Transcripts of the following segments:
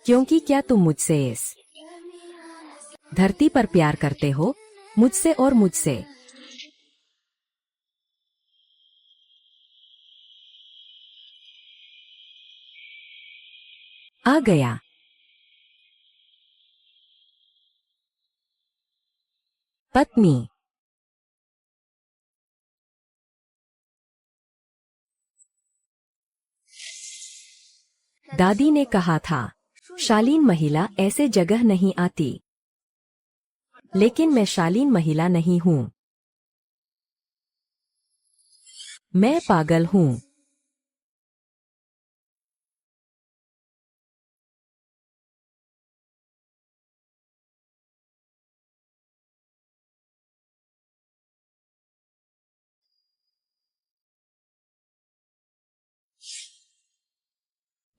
क्योंकि क्या तुम मुझसे इस धरती पर प्यार करते हो, मुझसे और मुझसे। आ गया। पत्नी। दादी ने कहा था, शालीन महिला ऐसे जगह नहीं आती। लेकिन मैं शालीन महिला नहीं हूं। मैं पागल हूं।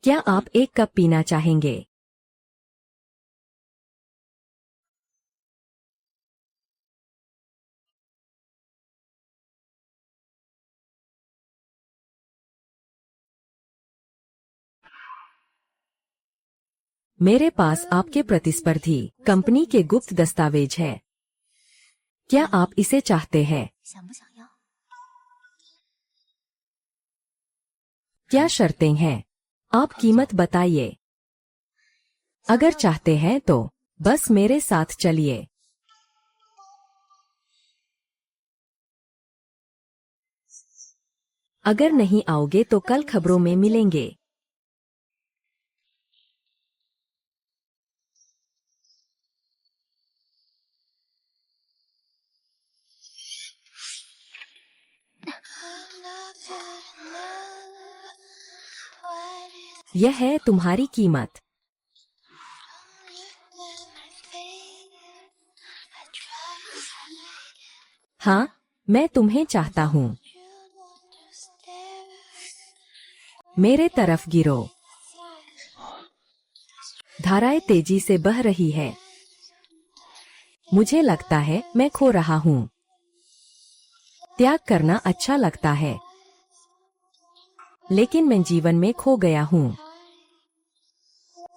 क्या आप एक कप पीना चाहेंगे? मेरे पास आपके प्रतिस्पर्धी कंपनी के गुप्त दस्तावेज है। क्या आप इसे चाहते हैं? क्या शर्तें हैं? आप कीमत बताइए। अगर चाहते हैं तो बस मेरे साथ चलिए। अगर नहीं आओगे तो कल खबरों में मिलेंगे। यह है तुम्हारी कीमत। हाँ, मैं तुम्हें चाहता हूँ। मेरे तरफ गिरो। धाराएं तेजी से बह रही है। मुझे लगता है मैं खो रहा हूँ। त्याग करना अच्छा लगता है, लेकिन मैं जीवन में खो गया हूँ।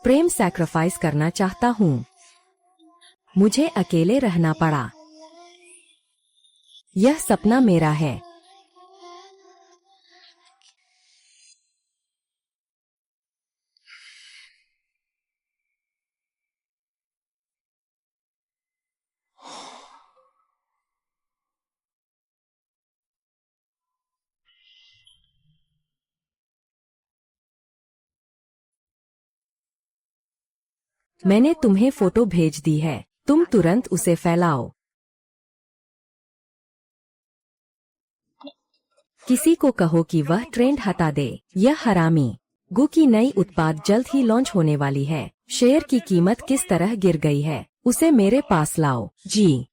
प्रेम सैक्रिफाइस करना चाहता हूँ। मुझे अकेले रहना पड़ा। यह सपना मेरा है। मैंने तुम्हें फोटो भेज दी है, तुम तुरंत उसे फैलाओ। किसी को कहो कि वह ट्रेंड हटा दे। यह हरामी। गू की नई उत्पाद जल्द ही लॉन्च होने वाली है। शेयर की कीमत किस तरह गिर गई है, उसे मेरे पास लाओ। जी।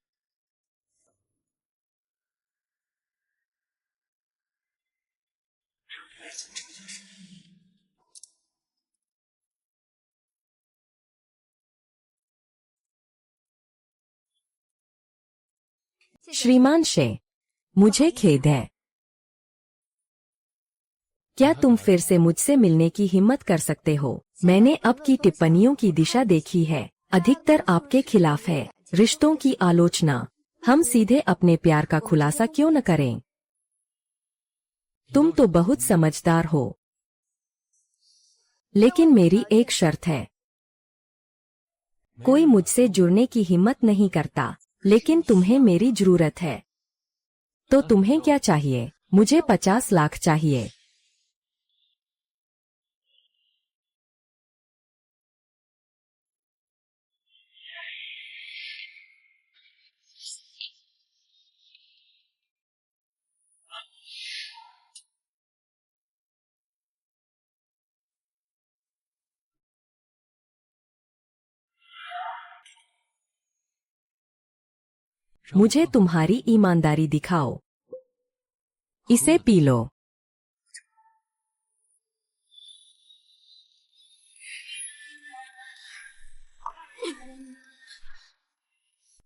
श्रीमान शे, मुझे खेद है। क्या तुम फिर से मुझसे मिलने की हिम्मत कर सकते हो? मैंने अब की टिप्पणियों की दिशा देखी है। अधिकतर आपके खिलाफ है। रिश्तों की आलोचना। हम सीधे अपने प्यार का खुलासा क्यों न करें? तुम तो बहुत समझदार हो। लेकिन मेरी एक शर्त है। कोई मुझसे जुड़ने की हिम्मत नहीं करता, लेकिन तुम्हें मेरी जरूरत है। तो तुम्हें क्या चाहिए? मुझे 50 लाख चाहिए। मुझे तुम्हारी ईमानदारी दिखाओ। इसे पी लो।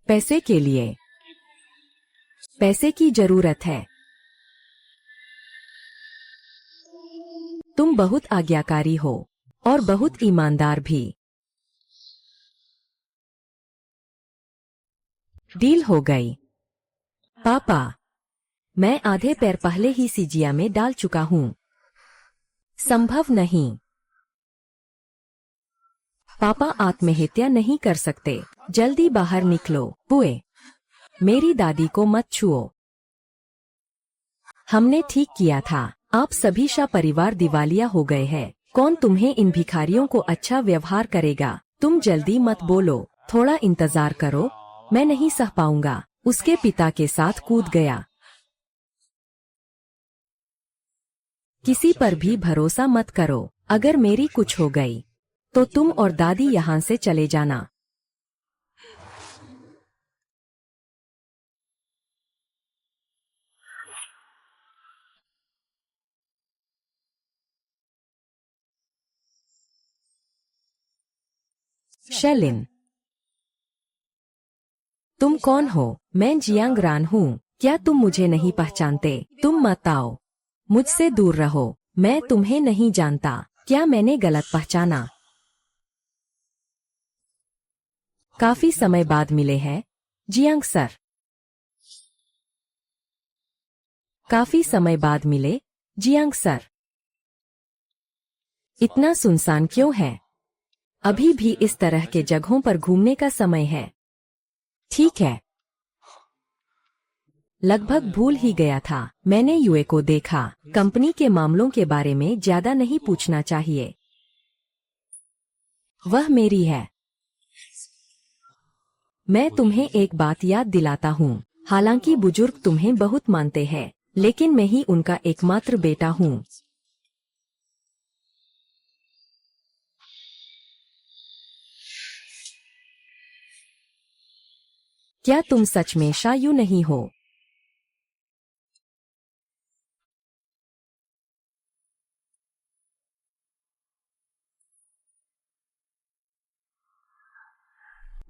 पैसे के लिए। पैसे की जरूरत है। तुम बहुत आज्ञाकारी हो और बहुत ईमानदार भी। डील हो गई। पापा, मैं आधे पैर पहले ही सीजिया में डाल चुका हूँ। संभव नहीं। पापा आत्महत्या नहीं कर सकते। जल्दी बाहर निकलो। बुए, मेरी दादी को मत छुओ। हमने ठीक किया था। आप सभी सा परिवार दिवालिया हो गए हैं। कौन तुम्हें इन भिखारियों को अच्छा व्यवहार करेगा? तुम जल्दी मत बोलो, थोड़ा इंतजार करो। मैं नहीं सह पाऊंगा। उसके पिता के साथ कूद गया। किसी पर भी भरोसा मत करो। अगर मेरी कुछ हो गई तो तुम और दादी यहाँ से चले जाना। शेलिन, तुम कौन हो? मैं जियांग रान हूँ। क्या तुम मुझे नहीं पहचानते? तुम मत आओ। मुझसे दूर रहो। मैं तुम्हें नहीं जानता। क्या मैंने गलत पहचाना? काफी समय बाद मिले हैं, जियांग सर। काफी समय बाद मिले, जियांग सर। इतना सुनसान क्यों है? अभी भी इस तरह के जगहों पर घूमने का समय है। ठीक है। लगभग भूल ही गया था। मैंने यूए को देखा। कंपनी के मामलों के बारे में ज्यादा नहीं पूछना चाहिए। वह मेरी है। मैं तुम्हें एक बात याद दिलाता हूँ। हालांकि बुजुर्ग तुम्हें बहुत मानते हैं, लेकिन मैं ही उनका एकमात्र बेटा हूँ। क्या तुम सच में शायू नहीं हो?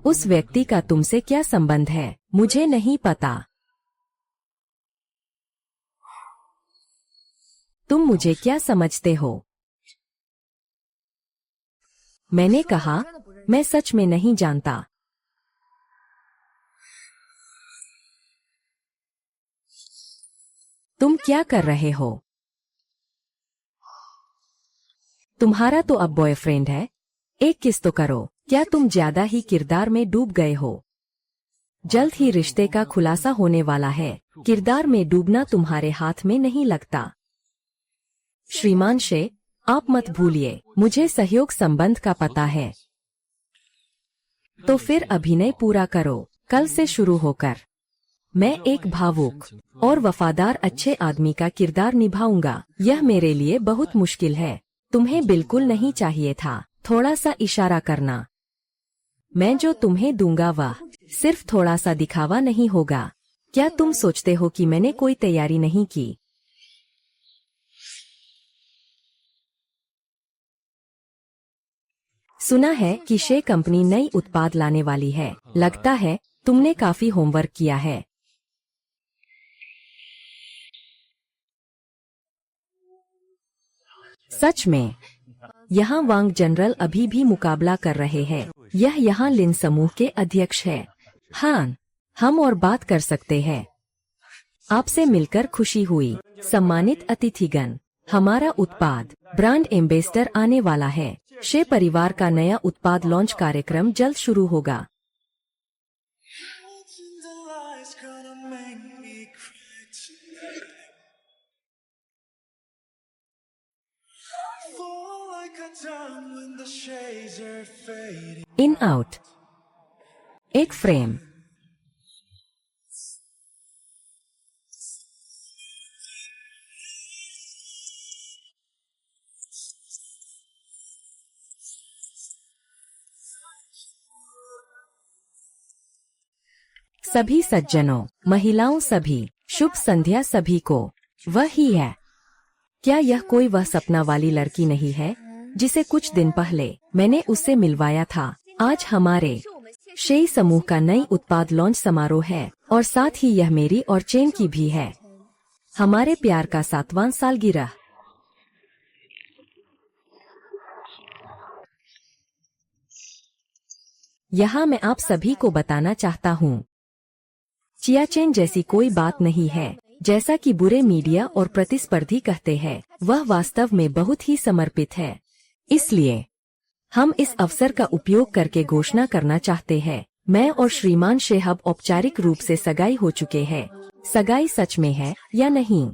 उस व्यक्ति का तुमसे क्या संबंध है? मुझे नहीं पता। तुम मुझे क्या समझते हो? मैंने कहा, मैं सच में नहीं जानता। तुम क्या कर रहे हो? तुम्हारा तो अब बॉयफ्रेंड है। एक किस तो करो। क्या तुम ज्यादा ही किरदार में डूब गए हो? जल्द ही रिश्ते का खुलासा होने वाला है। किरदार में डूबना तुम्हारे हाथ में नहीं लगता। श्रीमान शे, आप मत भूलिए, मुझे सहयोग संबंध का पता है। तो फिर अभिनय पूरा करो। कल से शुरू होकर मैं एक भावुक और वफादार अच्छे आदमी का किरदार निभाऊंगा। यह मेरे लिए बहुत मुश्किल है। तुम्हें बिल्कुल नहीं चाहिए था। थोड़ा सा इशारा करना। मैं जो तुम्हें दूंगा वह सिर्फ थोड़ा सा दिखावा नहीं होगा। क्या तुम सोचते हो कि मैंने कोई तैयारी नहीं की? सुना है कि शे कंपनी नई उत्पाद लाने वाली है। लगता है तुमने काफी होमवर्क किया है। सच में? यहाँ वांग जनरल अभी भी मुकाबला कर रहे हैं। यह यहाँ लिन समूह के अध्यक्ष है। हाँ, हम और बात कर सकते हैं। आपसे मिलकर खुशी हुई। सम्मानित अतिथिगण, हमारा उत्पाद ब्रांड एम्बेसडर आने वाला है। शे परिवार का नया उत्पाद लॉन्च कार्यक्रम जल्द शुरू होगा। In out. एक फ्रेम। सभी सज्जनों, महिलाओं सभी, शुभ संध्या सभी को। वह ही है। क्या यह कोई वह सपना वाली लड़की नहीं है जिसे कुछ दिन पहले मैंने उससे मिलवाया था? आज हमारे शेई समूह का नई उत्पाद लॉन्च समारोह है और साथ ही यह मेरी और चेन की भी है। हमारे प्यार का 7वां सालगिरह। यहाँ मैं आप सभी को बताना चाहता हूँ, चिया चेन जैसी कोई बात नहीं है, जैसा कि बुरे मीडिया और प्रतिस्पर्धी कहते हैं। वह वास्तव में बहुत ही समर्पित है। इसलिए हम इस अवसर का उपयोग करके घोषणा करना चाहते हैं, मैं और श्रीमान शेहब औपचारिक रूप से सगाई हो चुके हैं। सगाई सच में है या नहीं?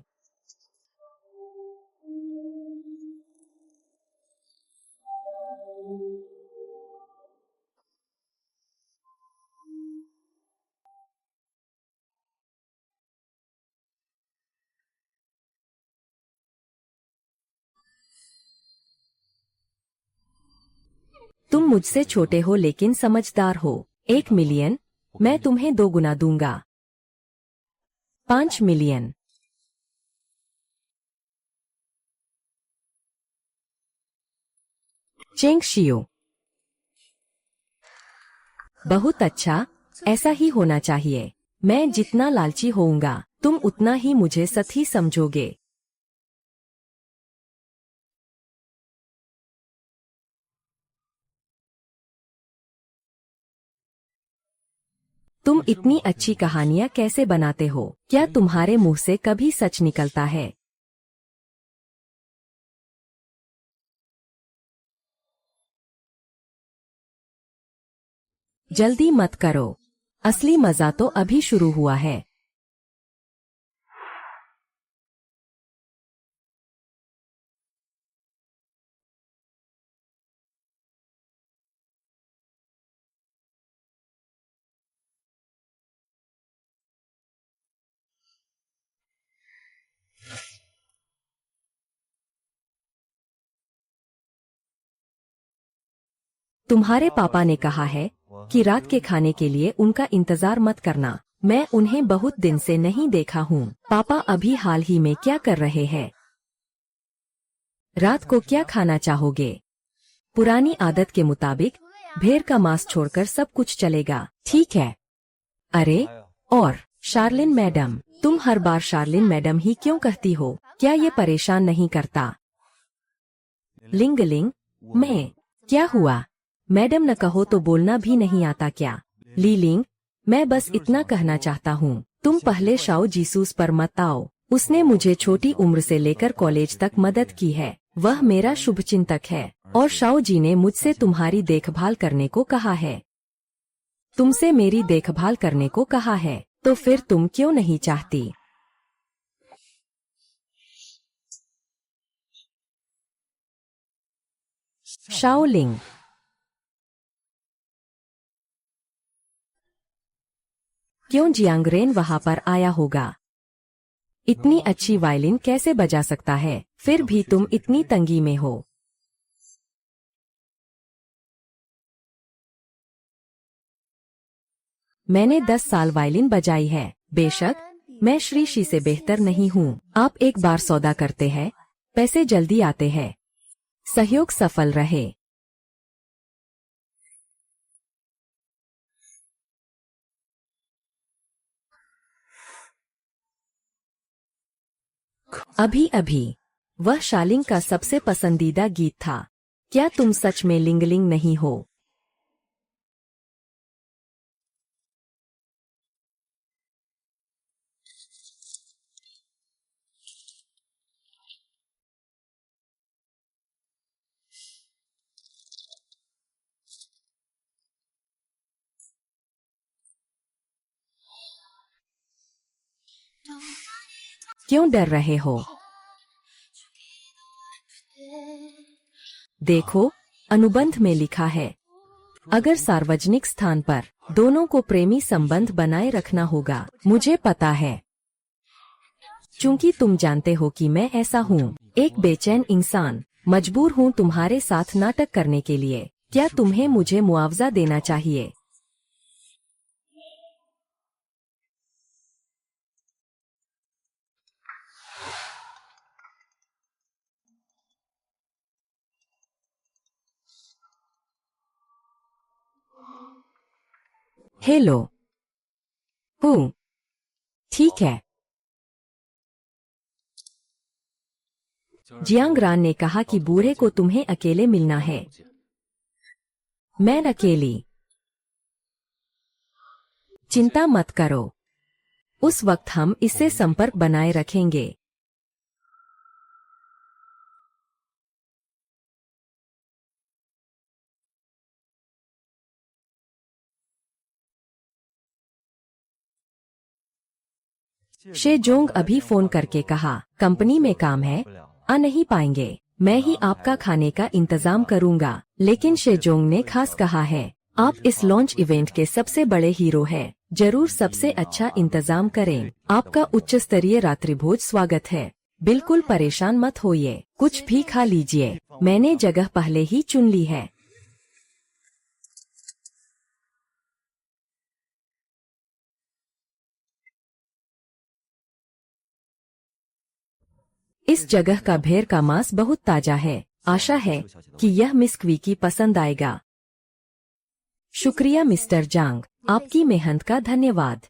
तुम मुझसे छोटे हो लेकिन समझदार हो। 1 मिलियन, मैं तुम्हें 2 गुना दूंगा। 5 मिलियन। चेंग शियो, बहुत अच्छा, ऐसा ही होना चाहिए। मैं जितना लालची होऊंगा, तुम उतना ही मुझे सही समझोगे। तुम इतनी अच्छी कहानियाँ कैसे बनाते हो? क्या तुम्हारे मुंह से कभी सच निकलता है? जल्दी मत करो, असली मजा तो अभी शुरू हुआ है। तुम्हारे पापा ने कहा है कि रात के खाने के लिए उनका इंतजार मत करना। मैं उन्हें बहुत दिन से नहीं देखा हूँ। पापा अभी हाल ही में क्या कर रहे हैं? रात को क्या खाना चाहोगे? पुरानी आदत के मुताबिक भेड़ का मांस छोड़कर सब कुछ चलेगा, ठीक है? अरे, और शार्लिन मैडम, तुम हर बार शार्लिन मैडम ही क्यों कहती हो? क्या ये परेशान नहीं करता? लिंगलिंग, मैं, क्या हुआ? मैडम न कहो तो बोलना भी नहीं आता क्या? लीलिंग, मैं बस इतना कहना चाहता हूँ, तुम पहले शाओ जीसूस पर मत आओ। उसने मुझे छोटी उम्र से लेकर कॉलेज तक मदद की है। वह मेरा शुभचिंतक है और शाओ जी ने मुझसे तुम्हारी देखभाल करने को कहा है। तुमसे मेरी देखभाल करने को कहा है, तो फिर तुम क्यों नहीं चाहती? शाओलिंग, क्यों जियांगरेन वहां पर आया होगा? इतनी अच्छी वायलिन कैसे बजा सकता है? फिर भी तुम इतनी तंगी में हो। मैंने 10 साल वायलिन बजाई है। बेशक, मैं श्री शी से बेहतर नहीं हूँ। आप एक बार सौदा करते हैं, पैसे जल्दी आते हैं। सहयोग सफल रहे। अभी अभी वह शालिंग का सबसे पसंदीदा गीत था। क्या तुम सच में लिंगलिंग नहीं हो? क्यों डर रहे हो? देखो, अनुबंध में लिखा है, अगर सार्वजनिक स्थान पर दोनों को प्रेमी संबंध बनाए रखना होगा। मुझे पता है, चूंकि तुम जानते हो कि मैं ऐसा हूँ, एक बेचैन इंसान, मजबूर हूँ तुम्हारे साथ नाटक करने के लिए। क्या तुम्हें मुझे मुआवजा देना चाहिए? हेलो। हूँ। ठीक है। जियांग रान ने कहा कि बूढ़े को तुम्हें अकेले मिलना है। मैं अकेली। चिंता मत करो, उस वक्त हम इससे संपर्क बनाए रखेंगे। शेजोंग अभी फोन करके कहा, कंपनी में काम है, आ नहीं पाएंगे। मैं ही आपका खाने का इंतजाम करूंगा। लेकिन शेजोंग ने खास कहा है, आप इस लॉन्च इवेंट के सबसे बड़े हीरो हैं, जरूर सबसे अच्छा इंतजाम करें। आपका उच्च स्तरीय रात्रिभोज स्वागत है। बिल्कुल परेशान मत होइए, कुछ भी खा लीजिए, मैंने जगह पहले ही चुन ली है। इस जगह का भेड़ का मांस बहुत ताजा है। आशा है कि यह मिस क्वी की पसंद आएगा। शुक्रिया मिस्टर जांग, आपकी मेहनत का धन्यवाद।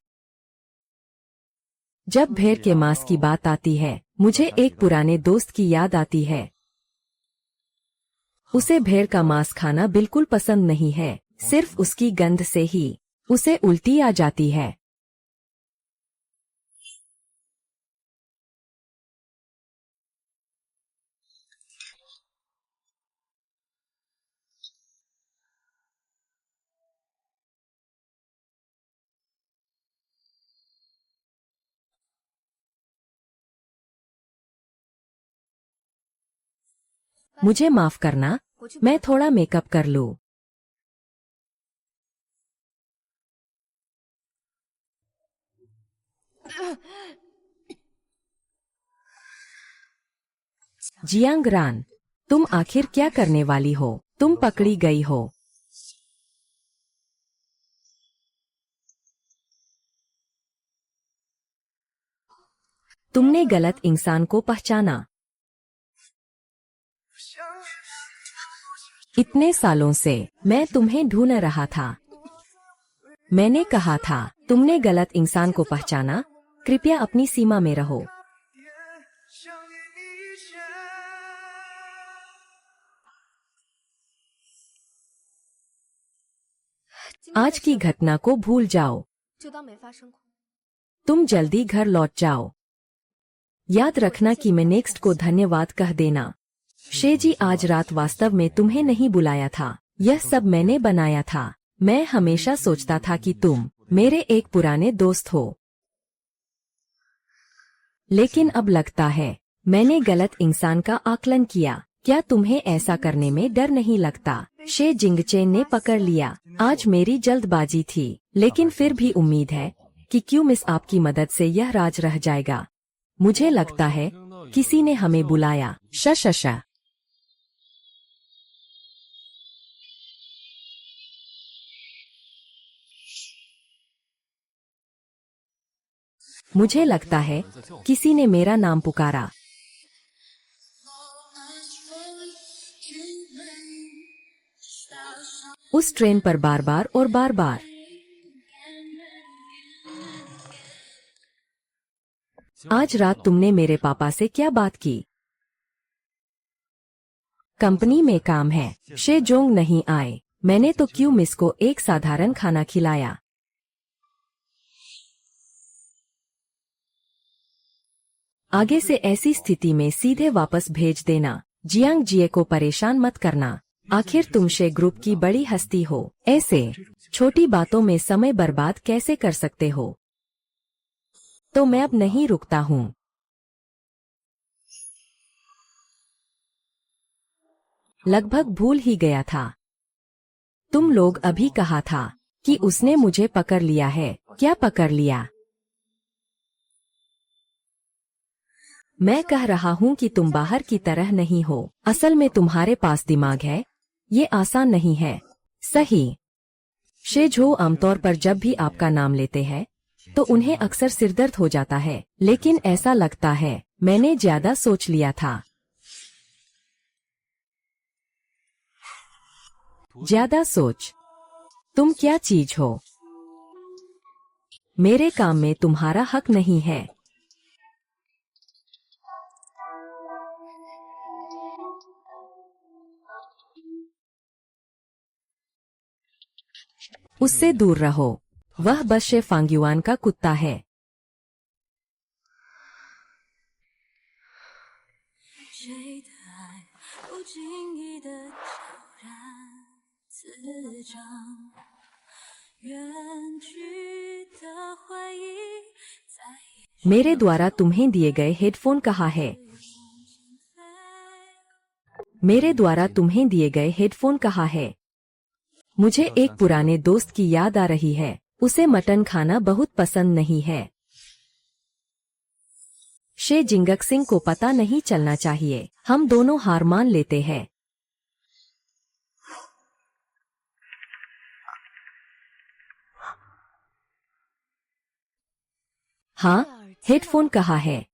जब भेड़ के मांस की बात आती है, मुझे एक पुराने दोस्त की याद आती है। उसे भेड़ का मांस खाना बिल्कुल पसंद नहीं है, सिर्फ उसकी गंध से ही उसे उल्टी आ जाती है। मुझे माफ करना, मैं थोड़ा मेकअप कर लूं। जियांग रान, तुम आखिर क्या करने वाली हो? तुम पकड़ी गई हो। तुमने गलत इंसान को पहचाना। इतने सालों से मैं तुम्हें ढूंढ रहा था। मैंने कहा था, तुमने गलत इंसान को पहचाना। कृपया अपनी सीमा में रहो। आज की घटना को भूल जाओ। तुम जल्दी घर लौट जाओ। याद रखना कि मैं नेक्स्ट को धन्यवाद कह देना। शेजी, आज रात वास्तव में तुम्हें नहीं बुलाया था, यह सब मैंने बनाया था। मैं हमेशा सोचता था कि तुम मेरे एक पुराने दोस्त हो, लेकिन अब लगता है मैंने गलत इंसान का आकलन किया। क्या तुम्हें ऐसा करने में डर नहीं लगता? शे जिंगचेन ने पकड़ लिया। आज मेरी जल्दबाजी थी, लेकिन फिर भी उम्मीद है कि क्यों मिस आपकी मदद से यह राज रह जाएगा। मुझे लगता है किसी ने हमें बुलाया। श मुझे लगता है किसी ने मेरा नाम पुकारा। उस ट्रेन पर बार बार और बार बार। आज रात तुमने मेरे पापा से क्या बात की? कंपनी में काम है। शे जोंग नहीं आए। मैंने तो क्यों मिस को एक साधारण खाना खिलाया। आगे से ऐसी स्थिति में सीधे वापस भेज देना। जियांग जिए को परेशान मत करना। आखिर तुम शे ग्रुप की बड़ी हस्ती हो, ऐसे छोटी बातों में समय बर्बाद कैसे कर सकते हो? तो मैं अब नहीं रुकता हूँ। लगभग भूल ही गया था। तुम लोग अभी कहा था कि उसने मुझे पकड़ लिया है। क्या पकड़ लिया? मैं कह रहा हूँ कि तुम बाहर की तरह नहीं हो। असल में तुम्हारे पास दिमाग है। ये आसान नहीं है। सही। शेझो आमतौर पर जब भी आपका नाम लेते हैं तो उन्हें अक्सर सिरदर्द हो जाता है, लेकिन ऐसा लगता है मैंने ज्यादा सोच लिया था। ज्यादा सोच? तुम क्या चीज हो? मेरे काम में तुम्हारा हक नहीं है। उससे दूर रहो, वह बशे फांग्युआन का कुत्ता है। 谁的爱不经意的悄然滋长，远去的回忆在 मेरे द्वारा तुम्हें दिए गए हेडफोन कहाँ है? मेरे द्वारा तुम्हें दिए गए हेडफोन कहाँ है? मुझे एक पुराने दोस्त की याद आ रही है। उसे मटन खाना बहुत पसंद नहीं है। शे जिंगक सिंह को पता नहीं चलना चाहिए। हम दोनों हार मान लेते हैं। हाँ, हेडफोन कहाँ है?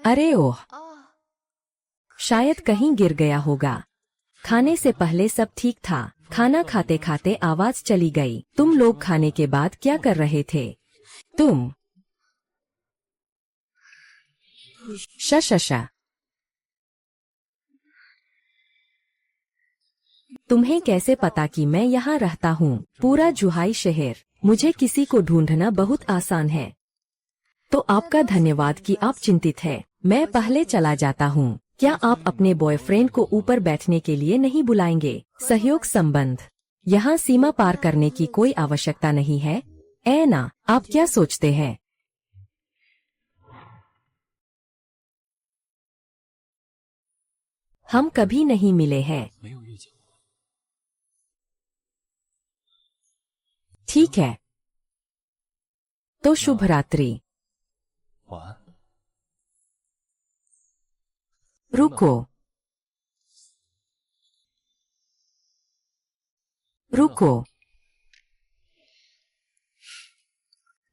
अरे ओह, शायद कहीं गिर गया होगा। खाने से पहले सब ठीक था। खाना खाते खाते आवाज चली गई। तुम लोग खाने के बाद क्या कर रहे थे? तुम शशशा। तुम्हें कैसे पता कि मैं यहाँ रहता हूँ? पूरा जुहाई शहर। मुझे किसी को ढूंढना बहुत आसान है। तो आपका धन्यवाद कि आप चिंतित हैं। मैं पहले चला जाता हूँ। क्या आप अपने बॉयफ्रेंड को ऊपर बैठने के लिए नहीं बुलाएंगे? सहयोग संबंध। यहाँ सीमा पार करने की कोई आवश्यकता नहीं है। ऐना, आप क्या सोचते हैं? हम कभी नहीं मिले हैं। ठीक है, तो शुभ रात्रि। रुको, रुको।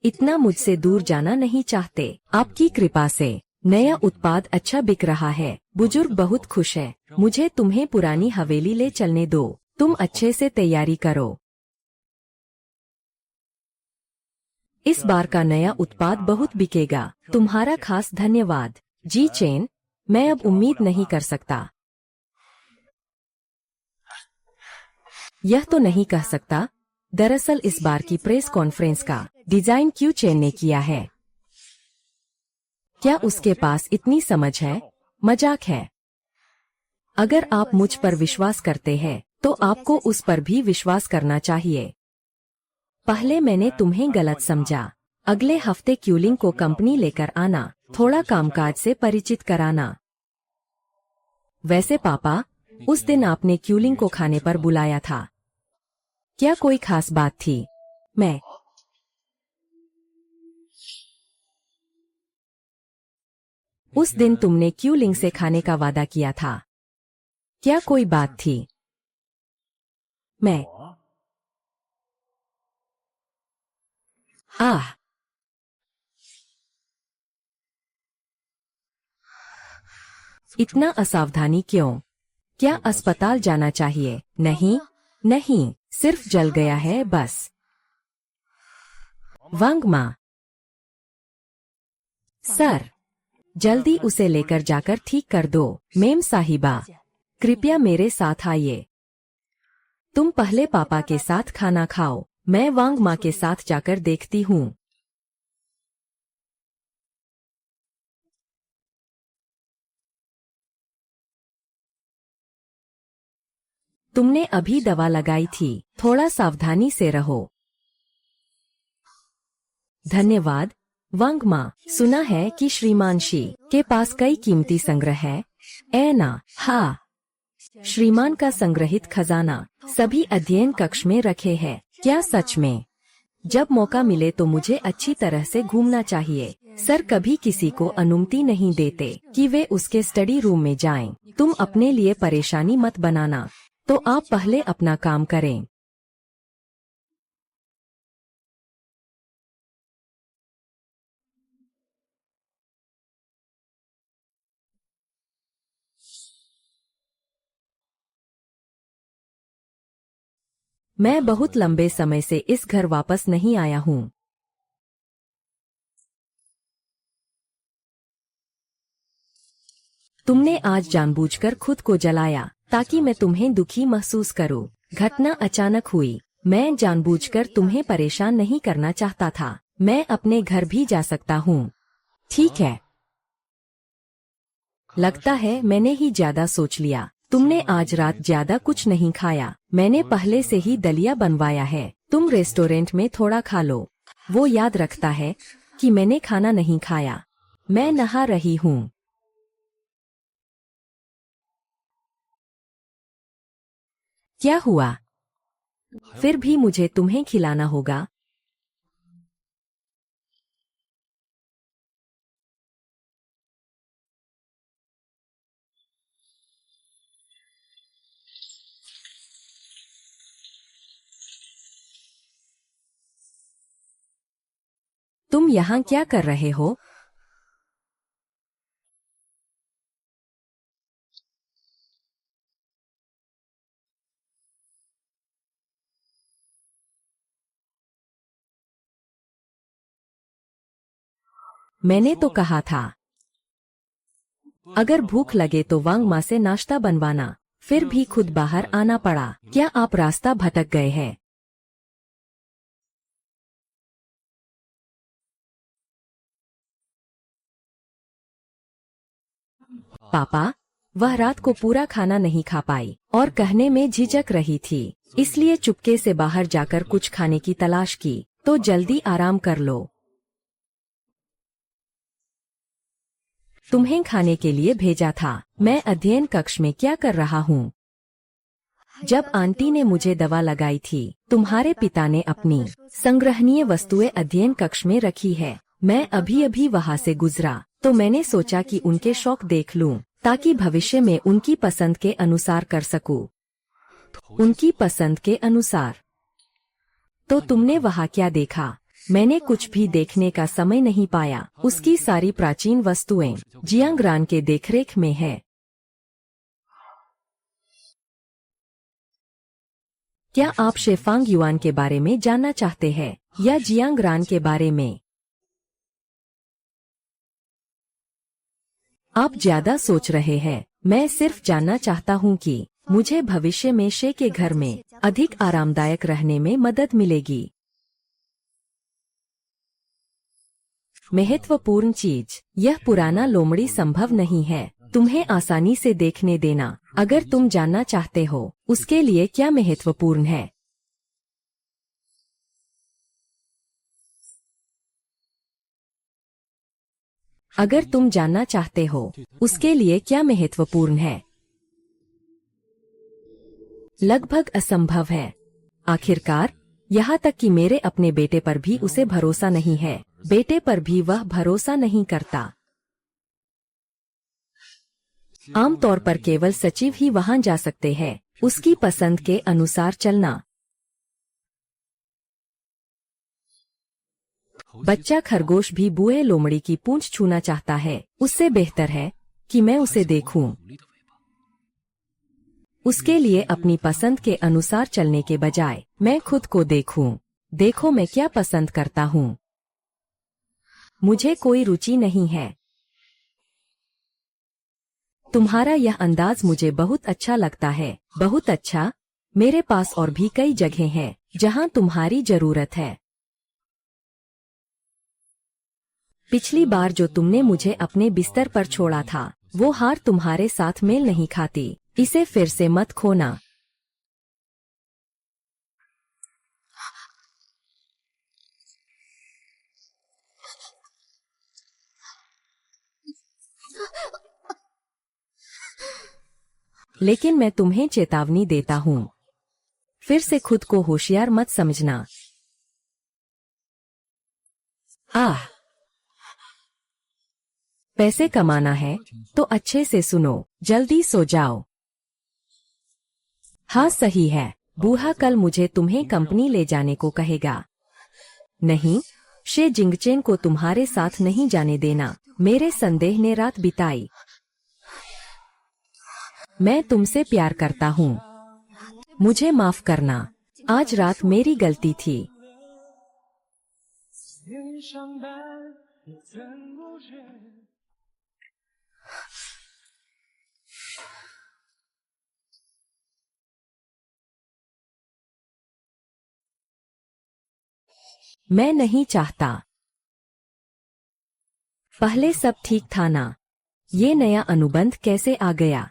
इतना मुझसे दूर जाना नहीं चाहते। आपकी कृपा से नया उत्पाद अच्छा बिक रहा है। बुजुर्ग बहुत खुश है। मुझे तुम्हें पुरानी हवेली ले चलने दो। तुम अच्छे से तैयारी करो। इस बार का नया उत्पाद बहुत बिकेगा। तुम्हारा खास धन्यवाद। जी चेन, मैं अब उम्मीद नहीं कर सकता। यह तो नहीं कह सकता। दरअसल इस बार की प्रेस कॉन्फ्रेंस का डिजाइन क्यों चेन ने किया है? क्या उसके पास इतनी समझ है? मजाक है। अगर आप मुझ पर विश्वास करते हैं, तो आपको उस पर भी विश्वास करना चाहिए। पहले मैंने तुम्हें गलत समझा। अगले हफ्ते क्यूलिंग को कंपनी लेकर आना, थोड़ा कामकाज से परिचित कराना। वैसे पापा, उस दिन आपने क्यूलिंग को खाने पर बुलाया था। क्या कोई खास बात थी? मैं उस दिन तुमने क्यूलिंग से खाने का वादा किया था। क्या कोई बात थी? मैं आह, इतना असावधानी क्यों? क्या अस्पताल जाना चाहिए? नहीं, नहीं, सिर्फ जल गया है बस। वांगमा सर, जल्दी उसे लेकर जाकर ठीक कर दो। मेम साहिबा, कृपया मेरे साथ आइए। तुम पहले पापा के साथ खाना खाओ। मैं वांगमा के साथ जाकर देखती हूँ। तुमने अभी दवा लगाई थी। थोड़ा सावधानी से रहो। धन्यवाद वांगमा। सुना है कि श्रीमान शी के पास कई कीमती संग्रह है। ऐना, हाँ। श्रीमान का संग्रहित खजाना सभी अध्ययन कक्ष में रखे हैं। क्या सच में? जब मौका मिले तो मुझे अच्छी तरह से घूमना चाहिए। सर कभी किसी को अनुमति नहीं देते कि वे उसके स्टडी रूम में जाएं। तुम अपने लिए परेशानी मत बनाना। तो आप पहले अपना काम करें। मैं बहुत लंबे समय से इस घर वापस नहीं आया हूँ। तुमने आज जानबूझकर खुद को जलाया ताकि मैं तुम्हें दुखी महसूस करूं। घटना अचानक हुई। मैं जानबूझकर तुम्हें परेशान नहीं करना चाहता था। मैं अपने घर भी जा सकता हूँ। ठीक है। लगता है मैंने ही ज्यादा सोच लिया। तुमने आज रात ज्यादा कुछ नहीं खाया। मैंने पहले से ही दलिया बनवाया है। तुम रेस्टोरेंट में थोड़ा खा लो। वो याद रखता है कि मैंने खाना नहीं खाया। मैं नहा रही हूँ। क्या हुआ? फिर भी मुझे तुम्हें खिलाना होगा। तुम यहाँ क्या कर रहे हो? मैंने तो कहा था अगर भूख लगे तो वांग माँ से नाश्ता बनवाना। फिर भी खुद बाहर आना पड़ा। क्या आप रास्ता भटक गए हैं? पापा, वह रात को पूरा खाना नहीं खा पाई और कहने में झिझक रही थी, इसलिए चुपके से बाहर जाकर कुछ खाने की तलाश की। तो जल्दी आराम कर लो। तुम्हें खाने के लिए भेजा था। मैं अध्ययन कक्ष में क्या कर रहा हूँ? जब आंटी ने मुझे दवा लगाई थी, तुम्हारे पिता ने अपनी संग्रहणीय वस्तुएं अध्ययन कक्ष में रखी है। मैं अभी अभी वहाँ से गुजरा तो मैंने सोचा कि उनके शौक देख लूं, ताकि भविष्य में उनकी पसंद के अनुसार कर सकूं। उनकी पसंद के अनुसार। तो तुमने वहाँ क्या देखा? मैंने कुछ भी देखने का समय नहीं पाया। उसकी सारी प्राचीन वस्तुएं जियांगरान के देखरेख में है। क्या आप शेफांग युआन के बारे में जानना चाहते हैं या जियांगरान के बारे में? आप ज्यादा सोच रहे हैं। मैं सिर्फ जानना चाहता हूँ कि मुझे भविष्य में शे के घर में अधिक आरामदायक रहने में मदद मिलेगी। महत्वपूर्ण चीज, यह पुराना लोमड़ी संभव नहीं है तुम्हें आसानी से देखने देना। अगर तुम जानना चाहते हो उसके लिए क्या महत्वपूर्ण है। अगर तुम जानना चाहते हो उसके लिए क्या महत्वपूर्ण है। लगभग असंभव है। आखिरकार यहाँ तक कि मेरे अपने बेटे पर भी उसे भरोसा नहीं है। बेटे पर भी वह भरोसा नहीं करता। आमतौर पर केवल सचिव ही वहां जा सकते हैं। उसकी पसंद के अनुसार चलना। बच्चा खरगोश भी बूढ़े लोमड़ी की पूंछ छूना चाहता है। उससे बेहतर है कि मैं उसे देखूं। उसके लिए अपनी पसंद के अनुसार चलने के बजाय मैं खुद को देखूं। देखो मैं क्या पसंद करता हूं। मुझे कोई रुचि नहीं है। तुम्हारा यह अंदाज मुझे बहुत अच्छा लगता है। बहुत अच्छा। मेरे पास और भी कई जगह हैं जहां तुम्हारी जरूरत है। पिछली बार जो तुमने मुझे अपने बिस्तर पर छोड़ा था, वो हार तुम्हारे साथ मेल नहीं खाती। इसे फिर से मत खोना। लेकिन मैं तुम्हें चेतावनी देता हूँ, फिर से खुद को होशियार मत समझना। पैसे कमाना है तो अच्छे से सुनो। जल्दी सो जाओ। हाँ सही है। बूढ़ा कल मुझे तुम्हें कंपनी ले जाने को कहेगा। नहीं, शे जिंगचेन को तुम्हारे साथ नहीं जाने देना। मेरे संदेह ने रात बिताई। मैं तुमसे प्यार करता हूँ। मुझे माफ करना। आज रात मेरी गलती थी। 天上白，也曾不觉。 मैं नहीं चाहता। पहले सब ठीक था ना? ये नया अनुबंध कैसे आ गया?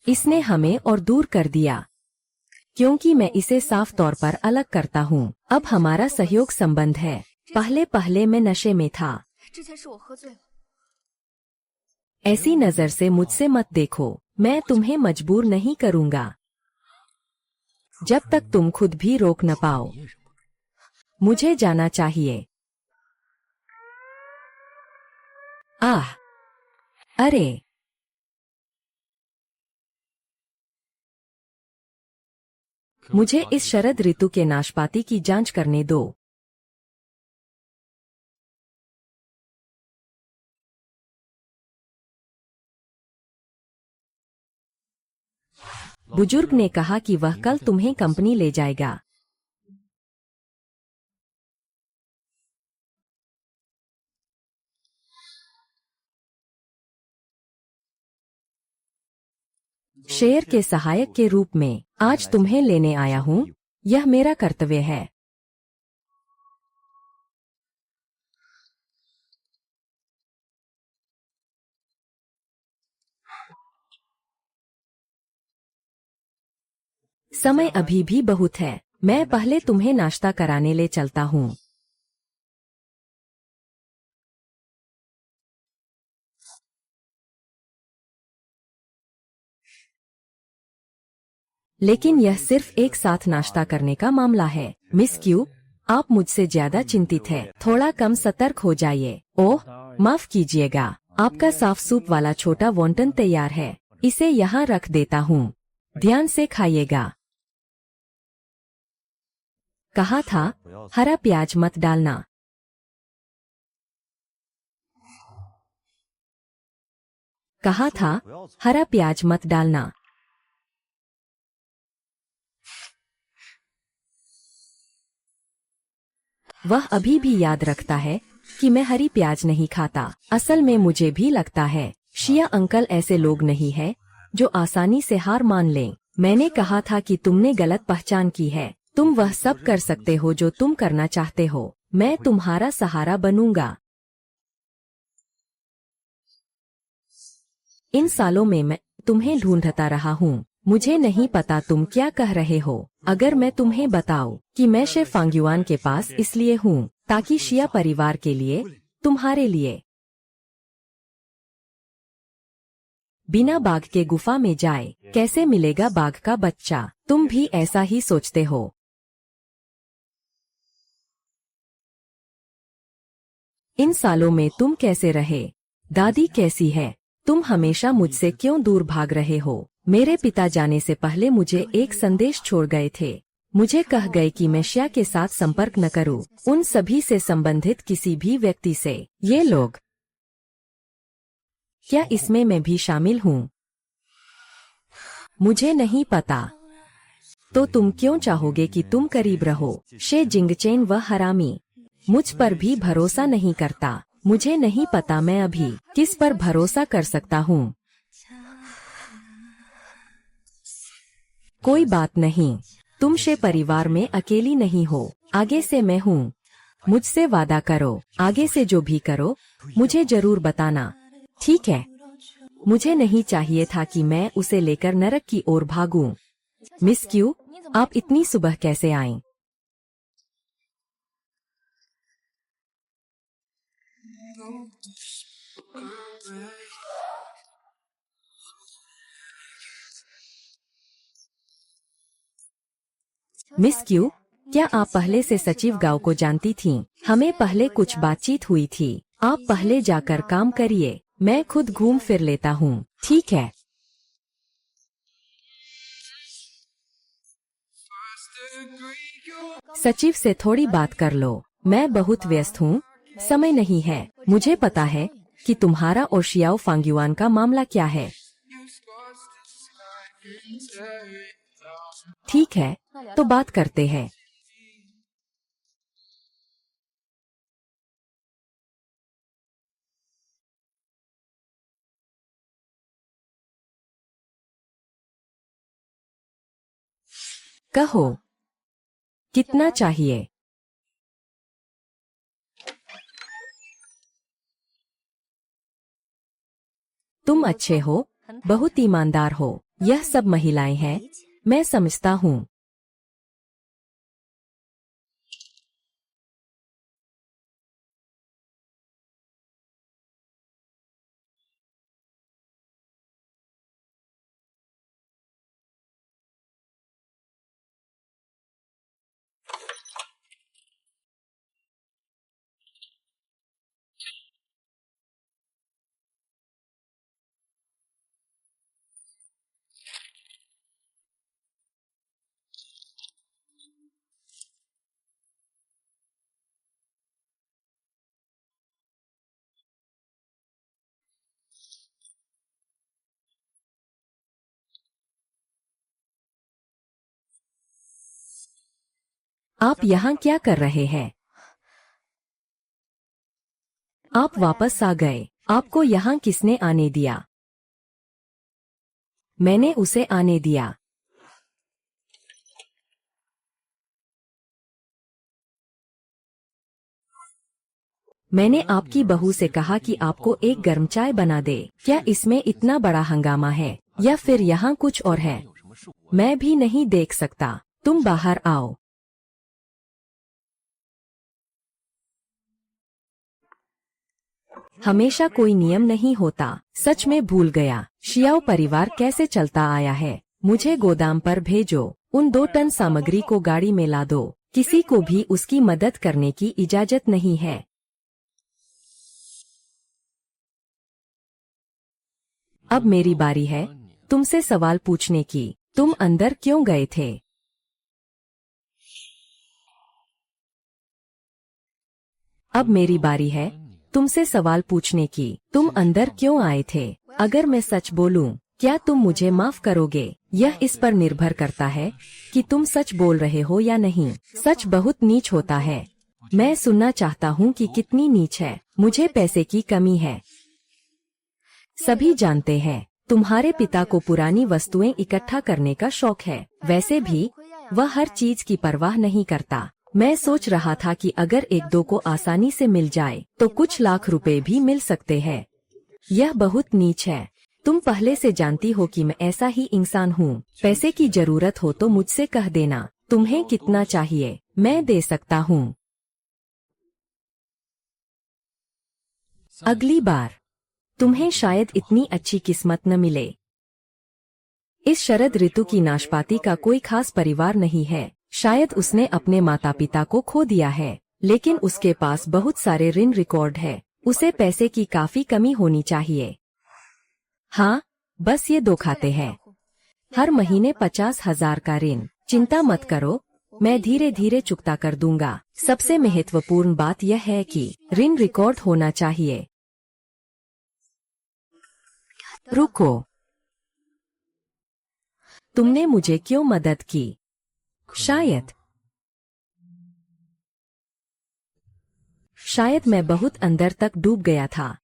इसने हमें और दूर कर दिया। क्योंकि मैं इसे साफ तौर पर अलग करता हूँ। अब हमारा सहयोग संबंध है। पहले पहले मैं नशे में था। 之前是我喝醉了。 ऐसी नजर से मुझसे मत देखो। मैं तुम्हें मजबूर नहीं करूँगा। जब तक तुम खुद भी रोक न पाओ। मुझे जाना चाहिए। आह! अरे! मुझे इस शरद ऋतु के नाशपाती की जांच करने दो। बुजुर्ग ने कहा कि वह कल तुम्हें कंपनी ले जाएगा। शेर के सहायक के रूप में आज तुम्हें लेने आया हूँ। यह मेरा कर्तव्य है। समय अभी भी बहुत है। मैं पहले तुम्हें नाश्ता कराने ले चलता हूँ। लेकिन यह सिर्फ एक साथ नाश्ता करने का मामला है। मिस क्यू, आप मुझसे ज्यादा चिंतित हैं। थोड़ा कम सतर्क हो जाइए। ओह, माफ कीजिएगा। आपका साफ सूप वाला छोटा वॉन्टन तैयार है। इसे यहाँ रख देता हूँ। ध्यान से खाइएगा। कहा था, हरा प्याज मत डालना। कहा था, हरा प्याज मत डालना। वह अभी भी याद रखता है कि मैं हरी प्याज नहीं खाता। असल में मुझे भी लगता है शिया अंकल ऐसे लोग नहीं है जो आसानी से हार मान लें। मैंने कहा था कि तुमने गलत पहचान की है। तुम वह सब कर सकते हो जो तुम करना चाहते हो। मैं तुम्हारा सहारा बनूंगा। इन सालों में मैं तुम्हें ढूंढता रहा हूँ। मुझे नहीं पता तुम क्या कह रहे हो। अगर मैं तुम्हें बताऊं कि मैं शेफ फांग्युआन के पास इसलिए हूँ ताकि शिया परिवार के लिए, तुम्हारे लिए, बिना बाघ के गुफा में जाए कैसे मिलेगा बाघ का बच्चा? तुम भी ऐसा ही सोचते हो। इन सालों में तुम कैसे रहे? दादी कैसी है? तुम हमेशा मुझसे क्यों दूर भाग रहे हो? मेरे पिता जाने से पहले मुझे एक संदेश छोड़ गए थे। मुझे कह गए कि मैं शिया के साथ संपर्क न करूं, उन सभी से संबंधित किसी भी व्यक्ति से। ये लोग, क्या इसमें मैं भी शामिल हूँ? मुझे नहीं पता। तो तुम क्यों चाहोगे कि तुम करीब रहो? शे जिंगचेन वह हरामी मुझ पर भी भरोसा नहीं करता। मुझे नहीं पता मैं अभी किस पर भरोसा कर सकता हूँ। कोई बात नहीं, तुम शे परिवार में अकेली नहीं हो। आगे से मैं हूँ। मुझसे वादा करो। आगे से जो भी करो मुझे जरूर बताना। ठीक है? मुझे नहीं चाहिए था कि मैं उसे लेकर नरक की ओर भागूं। मिस क्यू, आप इतनी सुबह कैसे आईं? मिस क्यू, क्या आप पहले से सचिव गांव को जानती थीं? हमें पहले कुछ बातचीत हुई थी। आप पहले जाकर काम करिए, मैं खुद घूम फिर लेता हूँ। ठीक है? सचिव से थोड़ी बात कर लो। मैं बहुत व्यस्त हूँ, समय नहीं है। मुझे पता है कि तुम्हारा और शियाओ फांग्युआन का मामला क्या है। ठीक है, तो बात करते हैं। कहो, कितना चाहिए? तुम अच्छे हो, बहुत ईमानदार हो। यह सब महिलाएं हैं, मैं समझता हूँ। आप यहाँ क्या कर रहे हैं? आप वापस आ गए। आपको यहाँ किसने आने दिया? मैंने उसे आने दिया। मैंने आपकी बहू से कहा कि आपको एक गर्म चाय बना दे। क्या इसमें इतना बड़ा हंगामा है या फिर यहाँ कुछ और है? मैं भी नहीं देख सकता। तुम बाहर आओ। हमेशा कोई नियम नहीं होता। सच में भूल गया। शियाओ परिवार कैसे चलता आया है? मुझे गोदाम पर भेजो। उन 2 टन सामग्री को गाड़ी में ला दो। किसी को भी उसकी मदद करने की इजाजत नहीं है। अब मेरी बारी है तुमसे सवाल पूछने की। तुम अंदर क्यों गए थे? अब मेरी बारी है तुमसे सवाल पूछने की। तुम अंदर क्यों आए थे? अगर मैं सच बोलूं, क्या तुम मुझे माफ करोगे? यह इस पर निर्भर करता है कि तुम सच बोल रहे हो या नहीं। सच बहुत नीच होता है। मैं सुनना चाहता हूँ कि कितनी नीच है। मुझे पैसे की कमी है। सभी जानते हैं तुम्हारे पिता को पुरानी वस्तुएं इकट्ठा करने का शौक है। वैसे भी वह हर चीज की परवाह नहीं करता। मैं सोच रहा था कि अगर 1-2 को आसानी से मिल जाए तो कुछ लाख रुपए भी मिल सकते हैं। यह बहुत नीच है। तुम पहले से जानती हो कि मैं ऐसा ही इंसान हूँ। पैसे की जरूरत हो तो मुझसे कह देना। तुम्हें कितना चाहिए, मैं दे सकता हूँ। अगली बार तुम्हें शायद इतनी अच्छी किस्मत न मिले। इस शरद ऋतु की नाशपाती का कोई खास परिवार नहीं है। शायद उसने अपने माता पिता को खो दिया है, लेकिन उसके पास बहुत सारे ऋण रिकॉर्ड है। उसे पैसे की काफी कमी होनी चाहिए। हाँ, बस ये 2 खाते हैं। हर महीने 50,000 का ऋण। चिंता मत करो, मैं धीरे धीरे चुकता कर दूंगा। सबसे महत्वपूर्ण बात यह है कि ऋण रिकॉर्ड होना चाहिए। रुको, तुमने मुझे क्यों मदद की? शायद मैं बहुत अंदर तक डूब गया था।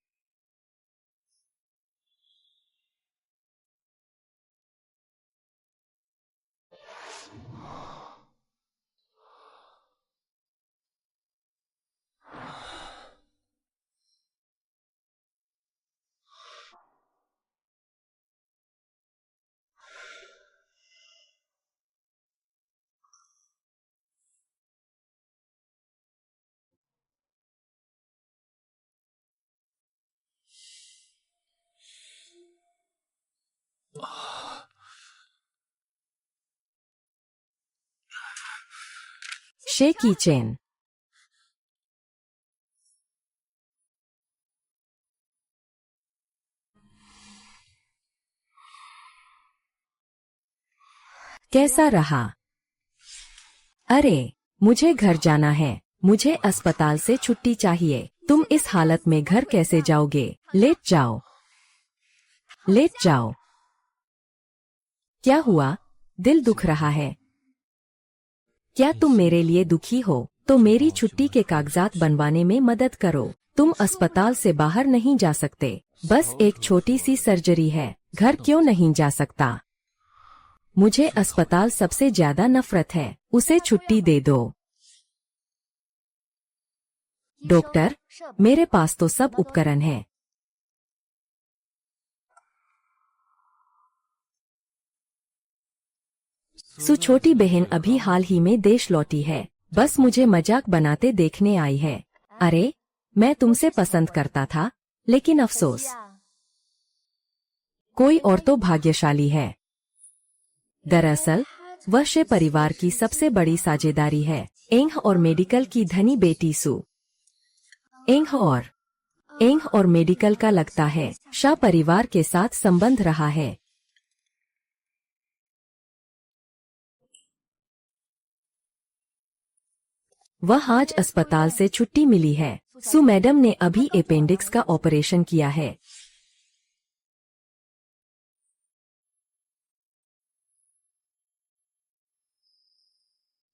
की चेन। कैसा रहा? अरे, मुझे घर जाना है। मुझे अस्पताल से छुट्टी चाहिए। तुम इस हालत में घर कैसे जाओगे? लेट जाओ, लेट जाओ। क्या हुआ? दिल दुख रहा है? क्या तुम मेरे लिए दुखी हो तो मेरी छुट्टी के कागजात बनवाने में मदद करो। तुम अस्पताल से बाहर नहीं जा सकते, बस एक छोटी सी सर्जरी है, घर क्यों नहीं जा सकता? मुझे अस्पताल सबसे ज्यादा नफरत है, उसे छुट्टी दे दो। डॉक्टर, मेरे पास तो सब उपकरण हैं। सु छोटी बहन अभी हाल ही में देश लौटी है, बस मुझे मजाक बनाते देखने आई है। अरे, मैं तुमसे पसंद करता था, लेकिन अफसोस, कोई और तो भाग्यशाली है। दरअसल वह शे परिवार की सबसे बड़ी साझेदारी है, एंग और मेडिकल की धनी बेटी सु। एंग और मेडिकल का लगता है शाह परिवार के साथ संबंध रहा है। वह आज अस्पताल से छुट्टी मिली है। सु मैडम ने अभी अपेंडिक्स का ऑपरेशन किया है।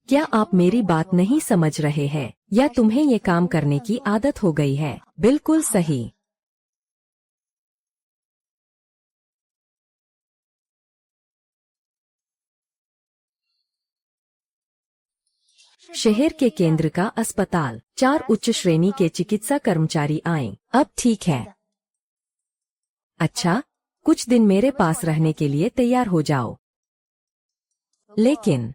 क्या आप मेरी बात नहीं समझ रहे हैं, या तुम्हें ये काम करने की आदत हो गई है? बिल्कुल सही। शहर के केंद्र का अस्पताल, 4 उच्च श्रेणी के चिकित्सा कर्मचारी आए। अब ठीक है। अच्छा, कुछ दिन मेरे पास रहने के लिए तैयार हो जाओ। लेकिन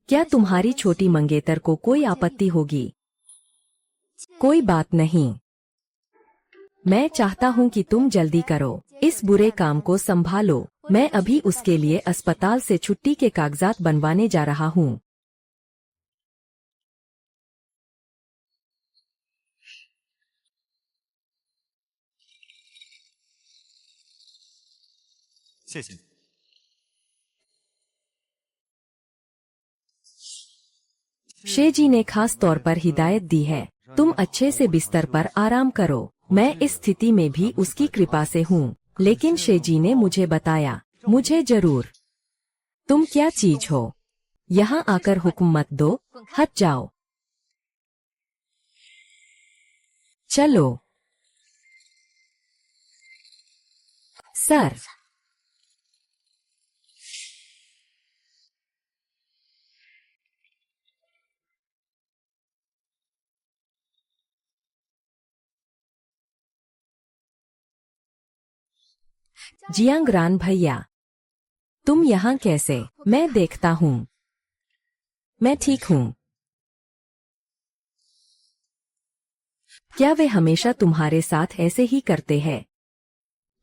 क्या तुम्हारी छोटी मंगेतर को कोई आपत्ति होगी? कोई बात नहीं। मैं चाहता हूँ कि तुम जल्दी करो, इस बुरे काम को संभालो। मैं अभी उसके लिए अस्पताल से छुट्टी के कागजात बनवाने जा रहा हूँ। शे जी ने खास तौर पर हिदायत दी है, तुम अच्छे से बिस्तर पर आराम करो। मैं इस स्थिति में भी उसकी कृपा से हूँ, लेकिन शे जी ने मुझे बताया, मुझे जरूर। तुम क्या चीज हो? यहाँ आकर हुक्म मत दो, हट जाओ। चलो। सर। जियांगरान भैया, तुम यहाँ कैसे? मैं देखता हूँ। मैं ठीक हूँ। क्या वे हमेशा तुम्हारे साथ ऐसे ही करते हैं?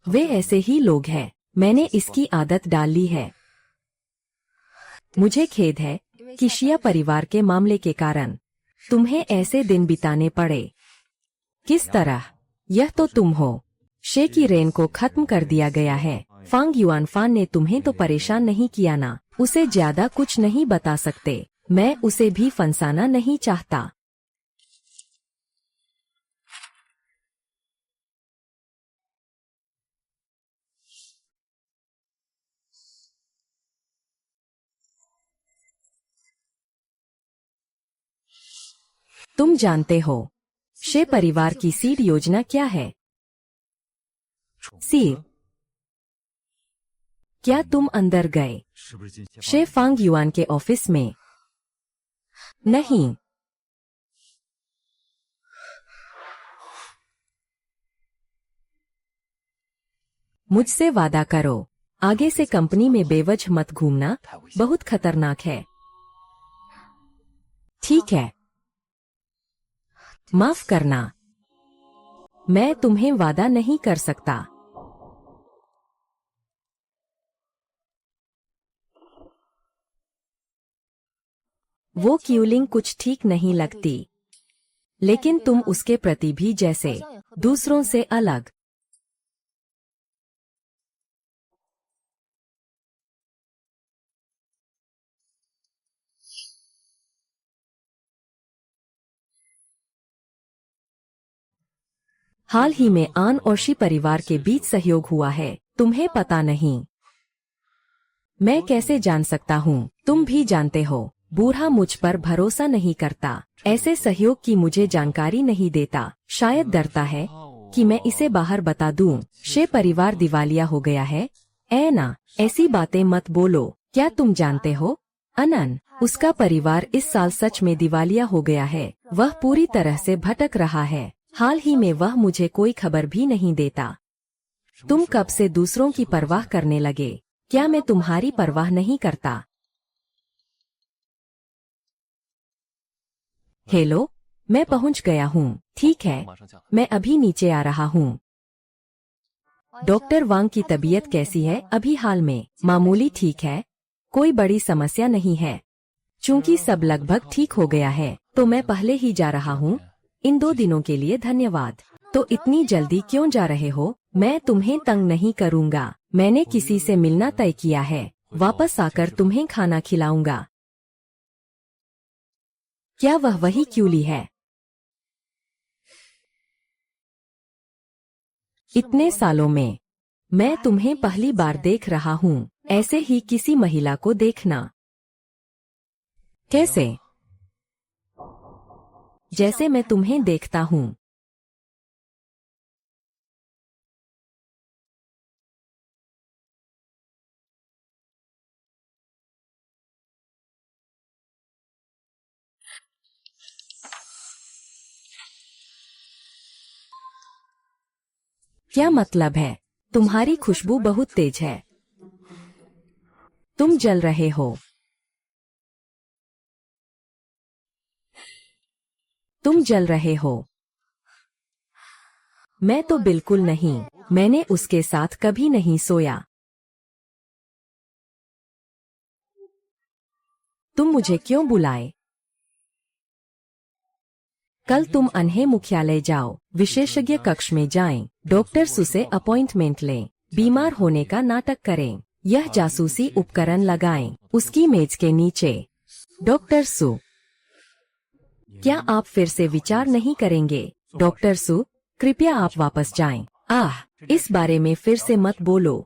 वे ऐसे ही लोग हैं, मैंने इसकी आदत डाल ली है। मुझे खेद है कि शिया परिवार के मामले के कारण तुम्हें ऐसे दिन बिताने पड़े। किस तरह? यह तो तुम हो। शे की रेन को खत्म कर दिया गया है। फांग युआनफान ने तुम्हें तो परेशान नहीं किया ना? उसे ज्यादा कुछ नहीं बता सकते। मैं उसे भी फंसाना नहीं चाहता। तुम जानते हो शे परिवार की सीड योजना क्या है? सीड? क्या तुम अंदर गए? शे फांग युआन के ऑफिस में? नहीं। मुझसे वादा करो, आगे से कंपनी में बेवजह मत घूमना, बहुत खतरनाक है। ठीक है। माफ करना, मैं तुम्हें वादा नहीं कर सकता। वो क्यूलिंग कुछ ठीक नहीं लगती, लेकिन तुम उसके प्रति भी जैसे दूसरों से अलग। हाल ही में आन और शी परिवार के बीच सहयोग हुआ है, तुम्हें पता नहीं? मैं कैसे जान सकता हूँ? तुम भी जानते हो, बूढ़ा मुझ पर भरोसा नहीं करता। ऐसे सहयोग की मुझे जानकारी नहीं देता। शायद डरता है कि मैं इसे बाहर बता दूं। शे परिवार दिवालिया हो गया है। ना, ऐसी बातें मत बोलो। क्या तुम जानते हो अनन, उसका परिवार इस साल सच में दिवालिया हो गया है। वह पूरी तरह से भटक रहा है। हाल ही में वह मुझे कोई खबर भी नहीं देता। तुम कब से दूसरों की परवाह करने लगे? क्या मैं तुम्हारी परवाह नहीं करता? हेलो, मैं पहुंच गया हूँ। ठीक है, मैं अभी नीचे आ रहा हूँ। डॉक्टर वांग की तबीयत कैसी है अभी हाल में? मामूली ठीक है, कोई बड़ी समस्या नहीं है। चूंकि सब लगभग ठीक हो गया है तो मैं पहले ही जा रहा हूँ। इन 2 दिनों के लिए धन्यवाद। तो इतनी जल्दी क्यों जा रहे हो? मैं तुम्हें तंग नहीं करूँगा। मैंने किसी से मिलना तय किया है। वापस आकर तुम्हें खाना खिलाऊंगा। क्या वह वही क्यूली है? इतने सालों में मैं तुम्हें पहली बार देख रहा हूँ। ऐसे ही किसी महिला को देखना। कैसे? जैसे मैं तुम्हें देखता हूँ। क्या मतलब है? तुम्हारी खुशबू बहुत तेज है। तुम जल रहे हो। तुम जल रहे हो। मैं तो बिल्कुल नहीं। मैंने उसके साथ कभी नहीं सोया। तुम मुझे क्यों बुलाए? कल तुम अनहे मुख्यालय जाओ, विशेषज्ञ कक्ष में जाएं, डॉक्टर सु से अपॉइंटमेंट लें, बीमार होने का नाटक करें, यह जासूसी उपकरण लगाएं, उसकी मेज के नीचे। डॉक्टर सु, क्या आप फिर से विचार नहीं करेंगे? डॉक्टर सु, कृपया आप वापस जाएं। इस बारे में फिर से मत बोलो।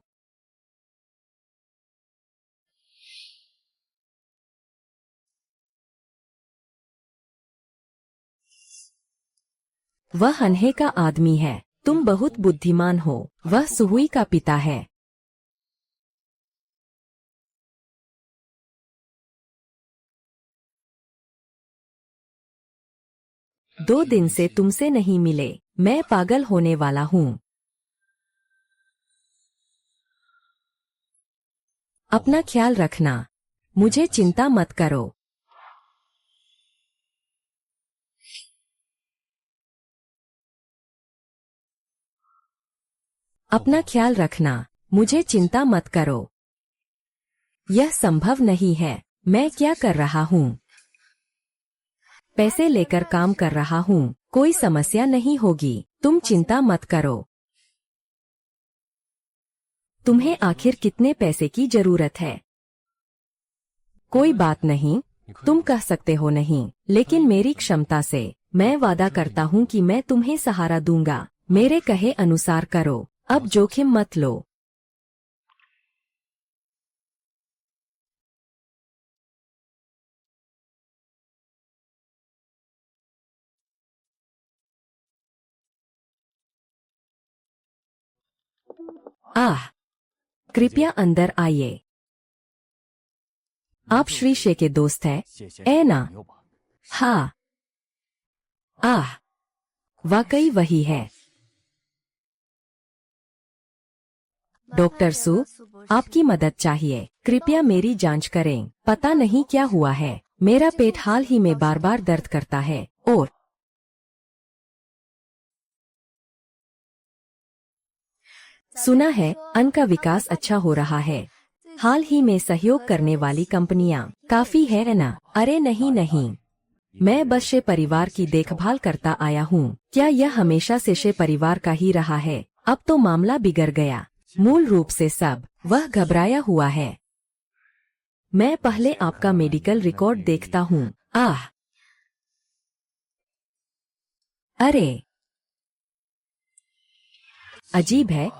वह अनहे का आदमी है। तुम बहुत बुद्धिमान हो। वह सुहुई का पिता है। 2 दिन से तुमसे नहीं मिले। मैं पागल होने वाला हूँ। अपना ख्याल रखना। मुझे चिंता मत करो। अपना ख्याल रखना। मुझे चिंता मत करो। यह संभव नहीं है। मैं क्या कर रहा हूँ? पैसे लेकर काम कर रहा हूँ। कोई समस्या नहीं होगी। तुम चिंता मत करो। तुम्हें आखिर कितने पैसे की जरूरत है? कोई बात नहीं, तुम कह सकते हो नहीं, लेकिन मेरी क्षमता से मैं वादा करता हूँ कि मैं तुम्हें सहारा दूंगा। मेरे कहे अनुसार करो। अब जोखिम मत लो। कृपया अंदर आइए। आप श्री शे के दोस्त हैं, ना? हाँ। वाकई वही है। डॉक्टर सु, आपकी मदद चाहिए। कृपया मेरी जांच करें। पता नहीं क्या हुआ है। मेरा पेट हाल ही में बार बार दर्द करता है और सुना है अन्न का विकास अच्छा हो रहा है। हाल ही में सहयोग करने वाली कंपनियां काफी है ना? अरे नहीं नहीं, मैं बस शे परिवार की देखभाल करता आया हूँ। क्या यह हमेशा से शे परिवार का ही रहा है? अब तो मामला बिगड़ गया। मूल रूप से सब वह घबराया हुआ है। मैं पहले आपका मेडिकल रिकॉर्ड देखता हूँ। अरे, अजीब है।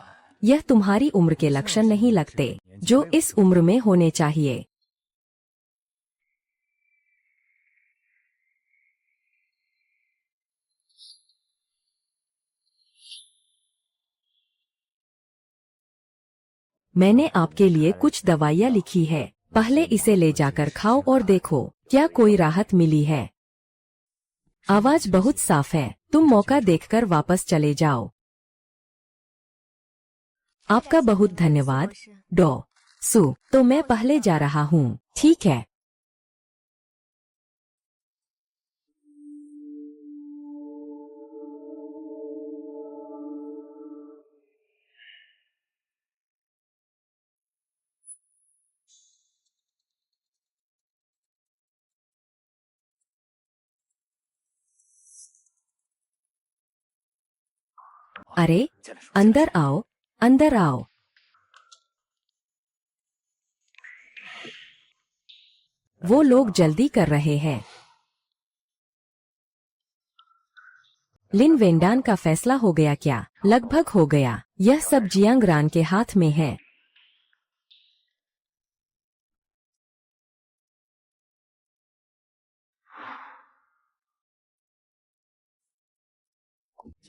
यह तुम्हारी उम्र के लक्षण नहीं लगते जो इस उम्र में होने चाहिए। मैंने आपके लिए कुछ दवाइयाँ लिखी है, पहले इसे ले जाकर खाओ और देखो क्या कोई राहत मिली है। आवाज बहुत साफ है, तुम मौका देखकर वापस चले जाओ। आपका बहुत धन्यवाद डॉ. सु। तो मैं पहले जा रहा हूँ, ठीक है। अरे अंदर आओ, अंदर आओ। वो लोग जल्दी कर रहे हैं। लिन वेंडान का फैसला हो गया क्या? लगभग हो गया। यह सब जियांग रान के हाथ में है।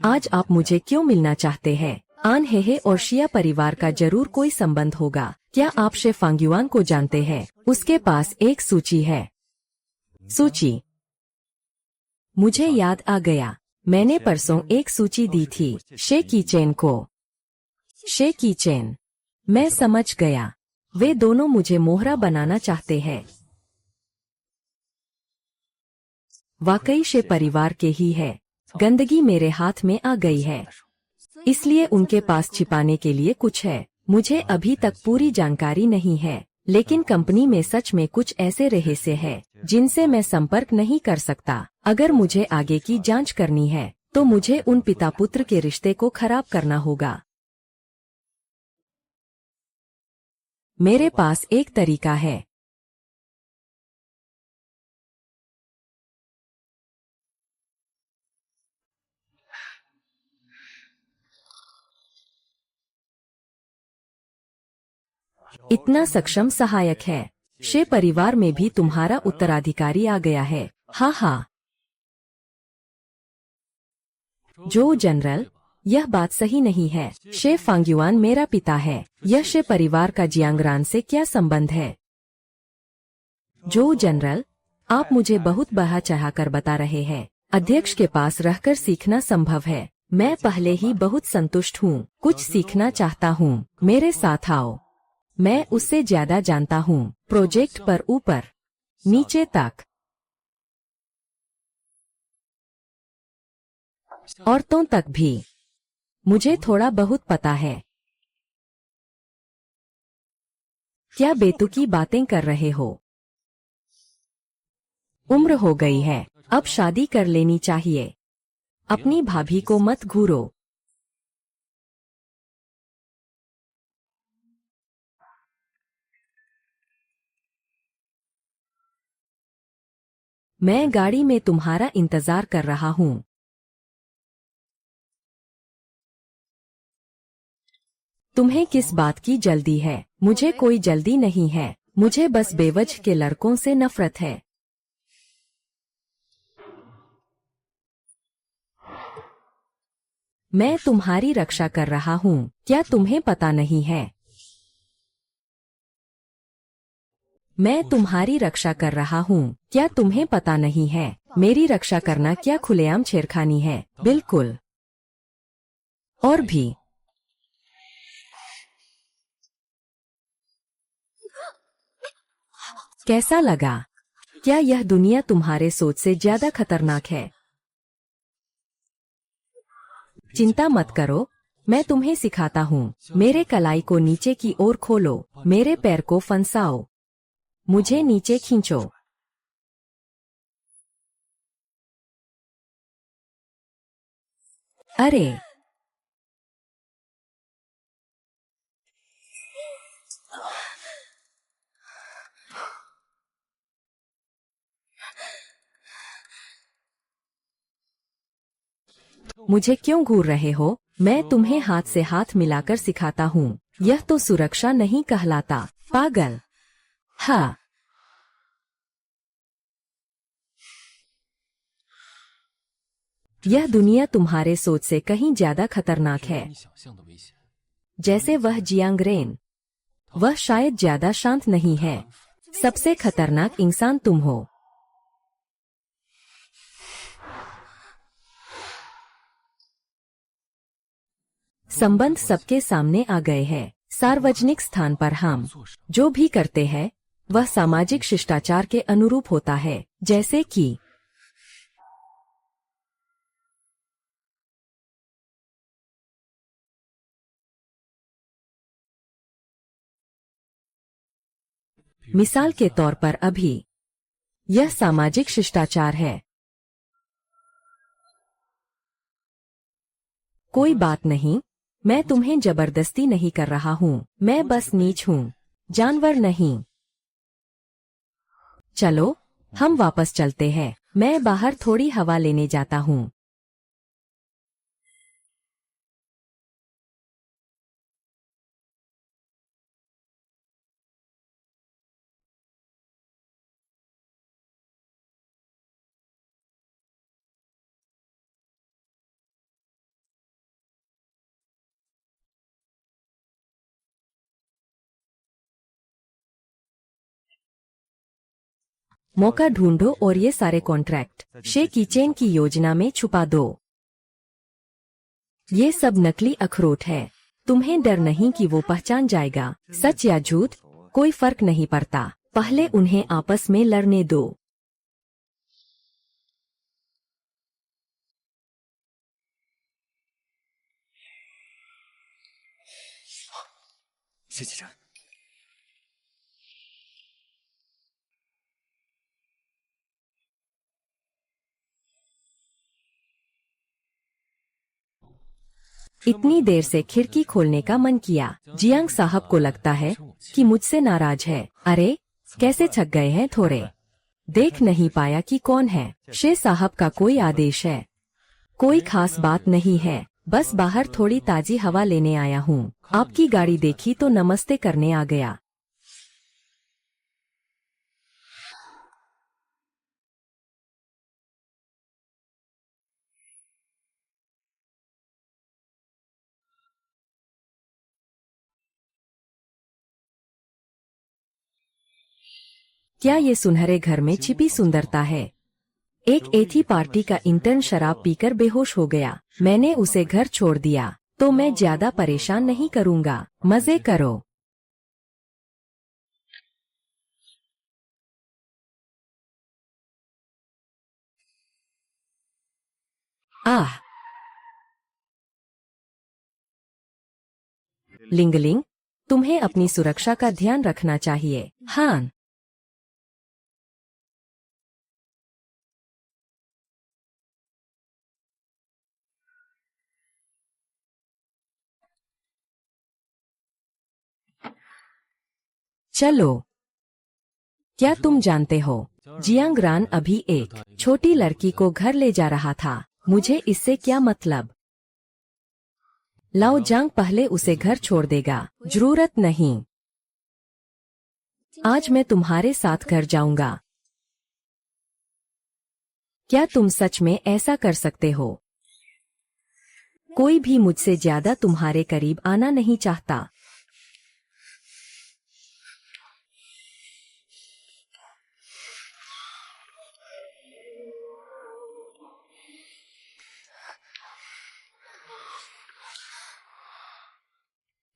आज आप मुझे क्यों मिलना चाहते हैं? आन हेहे और शिया परिवार का जरूर कोई संबंध होगा। क्या आप शे फांग्युआन को जानते हैं? उसके पास एक सूची है। सूची? मुझे याद आ गया, मैंने परसों एक सूची दी थी शे की चेन को। शे की चेन, मैं समझ गया। वे दोनों मुझे मोहरा बनाना चाहते हैं। वाकई शे परिवार के ही है। गंदगी मेरे हाथ में आ गई है, इसलिए उनके पास छिपाने के लिए कुछ है। मुझे अभी तक पूरी जानकारी नहीं है, लेकिन कंपनी में सच में कुछ ऐसे रहस्य हैं जिनसे मैं संपर्क नहीं कर सकता। अगर मुझे आगे की जांच करनी है तो मुझे उन पिता पुत्र के रिश्ते को खराब करना होगा। मेरे पास एक तरीका है। इतना सक्षम सहायक है। शे परिवार में भी तुम्हारा उत्तराधिकारी आ गया है। हाँ हाँ। जो जनरल, यह बात सही नहीं है। शे फांग्युआन मेरा पिता है। यह शे परिवार का जियांगरान से क्या संबंध है? जो जनरल, आप मुझे बहुत बहा चाह कर बता रहे हैं। अध्यक्ष के पास रहकर सीखना संभव है। मैं पहले ही बहुत संतुष्ट हूँ। कुछ सीखना चाहता हूँ, मेरे साथ आओ। मैं उससे ज्यादा जानता हूँ। प्रोजेक्ट पर ऊपर नीचे तक। औरतों तक भी मुझे थोड़ा बहुत पता है। क्या बेतुकी बातें कर रहे हो? उम्र हो गई है, अब शादी कर लेनी चाहिए। अपनी भाभी को मत घूरो। मैं गाड़ी में तुम्हारा इंतजार कर रहा हूँ। तुम्हें किस बात की जल्दी है? मुझे कोई जल्दी नहीं है, मुझे बस बेवजह के लड़कों से नफरत है। मैं तुम्हारी रक्षा कर रहा हूँ, क्या तुम्हें पता नहीं है? मैं तुम्हारी रक्षा कर रहा हूँ, क्या तुम्हें पता नहीं है? मेरी रक्षा करना क्या खुलेआम छेड़खानी है? बिल्कुल। और भी। कैसा लगा? क्या यह दुनिया तुम्हारे सोच से ज्यादा खतरनाक है? चिंता मत करो, मैं तुम्हें सिखाता हूँ। मेरे कलाई को नीचे की ओर खोलो, मेरे पैर को फंसाओ, मुझे नीचे खींचो। अरे मुझे क्यों घूर रहे हो? मैं तुम्हें हाथ से हाथ मिलाकर सिखाता हूँ। यह तो सुरक्षा नहीं कहलाता, पागल। हाँ। यह दुनिया तुम्हारे सोच से कहीं ज्यादा खतरनाक है। 你想象的危险。 जैसे वह जियांगरेन। वह शायद ज्यादा शांत नहीं है। सबसे खतरनाक इंसान तुम हो। संबंध सबके सामने आ गए हैं। सार्वजनिक स्थान पर हम जो भी करते हैं वह सामाजिक शिष्टाचार के अनुरूप होता है, जैसे कि मिसाल के तौर पर अभी यह सामाजिक शिष्टाचार है। कोई बात नहीं, मैं तुम्हें जबरदस्ती नहीं कर रहा हूँ। मैं बस नीच हूँ, जानवर नहीं। चलो हम वापस चलते हैं। मैं बाहर थोड़ी हवा लेने जाता हूँ। मौका ढूंढो और ये सारे कॉन्ट्रैक्ट शे किचेन की योजना में छुपा दो। ये सब नकली अखरोट है। तुम्हें डर नहीं कि वो पहचान जाएगा। सच या झूठ कोई फर्क नहीं पड़ता। पहले उन्हें आपस में लड़ने दो। 谢启辰， इतनी देर से खिड़की खोलने का मन किया। जियांग साहब को लगता है कि मुझसे नाराज है। अरे कैसे छक गए हैं थोड़े। देख नहीं पाया कि कौन है। शे साहब का कोई आदेश है? कोई खास बात नहीं है, बस बाहर थोड़ी ताजी हवा लेने आया हूँ। आपकी गाड़ी देखी तो नमस्ते करने आ गया। क्या ये सुनहरे घर में छिपी सुंदरता है? एक एथी पार्टी का इंटर्न शराब पीकर बेहोश हो गया। मैंने उसे घर छोड़ दिया, तो मैं ज्यादा परेशान नहीं करूँगा। मजे करो। आह। लिंगलिंग, तुम्हें अपनी सुरक्षा का ध्यान रखना चाहिए। हाँ। चलो। क्या तुम जानते हो, जियांगरान अभी एक छोटी लड़की को घर ले जा रहा था। मुझे इससे क्या मतलब? लाओ जांग पहले उसे घर छोड़ देगा। जरूरत नहीं। आज मैं तुम्हारे साथ घर जाऊंगा। क्या तुम सच में ऐसा कर सकते हो? कोई भी मुझसे ज्यादा तुम्हारे करीब आना नहीं चाहता।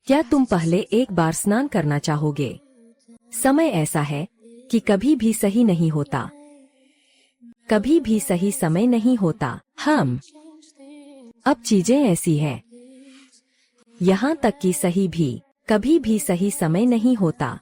क्या तुम पहले एक बार स्नान करना चाहोगे? समय ऐसा है कि कभी भी सही नहीं होता। कभी भी सही समय नहीं होता। हम अब चीजें ऐसी हैं। यहाँ तक कि सही भी कभी भी सही समय नहीं होता।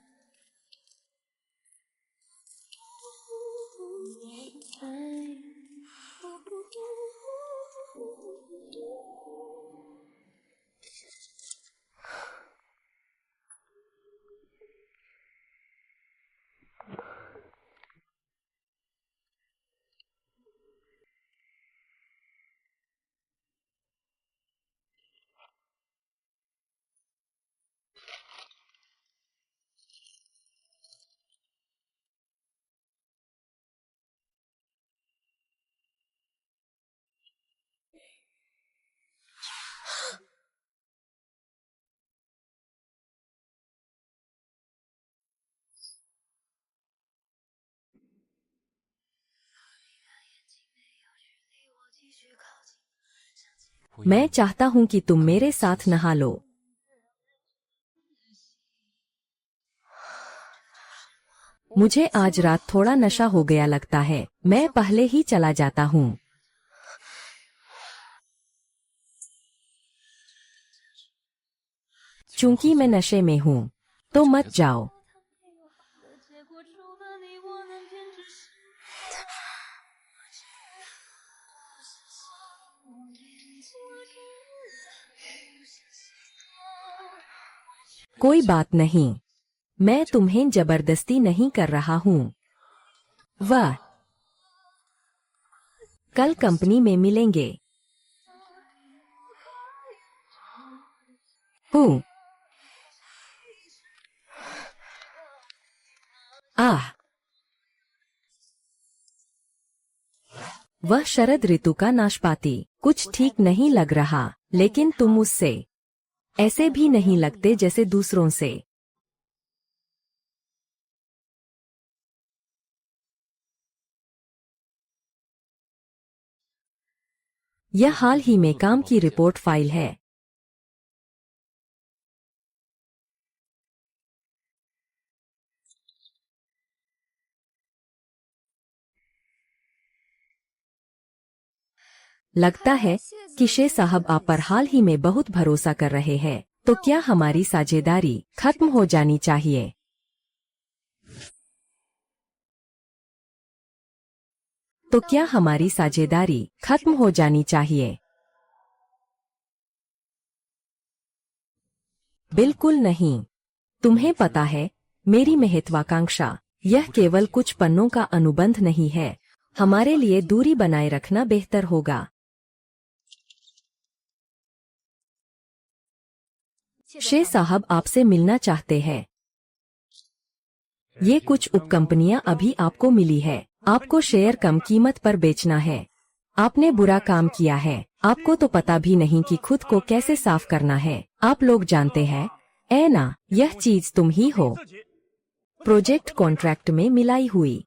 मैं चाहता हूं कि तुम मेरे साथ नहा लो। 'मुझे आज रात थोड़ा नशा हो गया लगता है, मैं पहले ही चला जाता हूं। चूंकि मैं नशे में हूं, तो मत जाओ। 的结果除了你，我能编织什么？ कोई बात नहीं, मैं तुम्हें जबरदस्ती नहीं कर रहा हूं। वाह, कल कंपनी में मिलेंगे। हूँ। आह, वह शरद ऋतु का नाशपाती कुछ ठीक नहीं लग रहा, लेकिन तुम उससे ऐसे भी नहीं लगते जैसे दूसरों से। यह हाल ही में काम की रिपोर्ट फाइल है। लगता है कि शे साहब आप पर हाल ही में बहुत भरोसा कर रहे हैं, तो क्या हमारी साझेदारी खत्म हो जानी चाहिए? तो क्या हमारी साझेदारी खत्म हो जानी चाहिए? बिल्कुल नहीं। तुम्हें पता है, मेरी महत्वाकांक्षा यह केवल कुछ पन्नों का अनुबंध नहीं है। हमारे लिए दूरी बनाए रखना बेहतर होगा। शे साहब आपसे मिलना चाहते हैं। ये कुछ उपकंपनियां अभी आपको मिली है। आपको शेयर कम कीमत पर बेचना है। आपने बुरा काम किया है। आपको तो पता भी नहीं कि खुद को कैसे साफ करना है। आप लोग जानते हैं, ऐ ना, यह चीज तुम ही हो। प्रोजेक्ट कॉन्ट्रैक्ट में मिलाई हुई।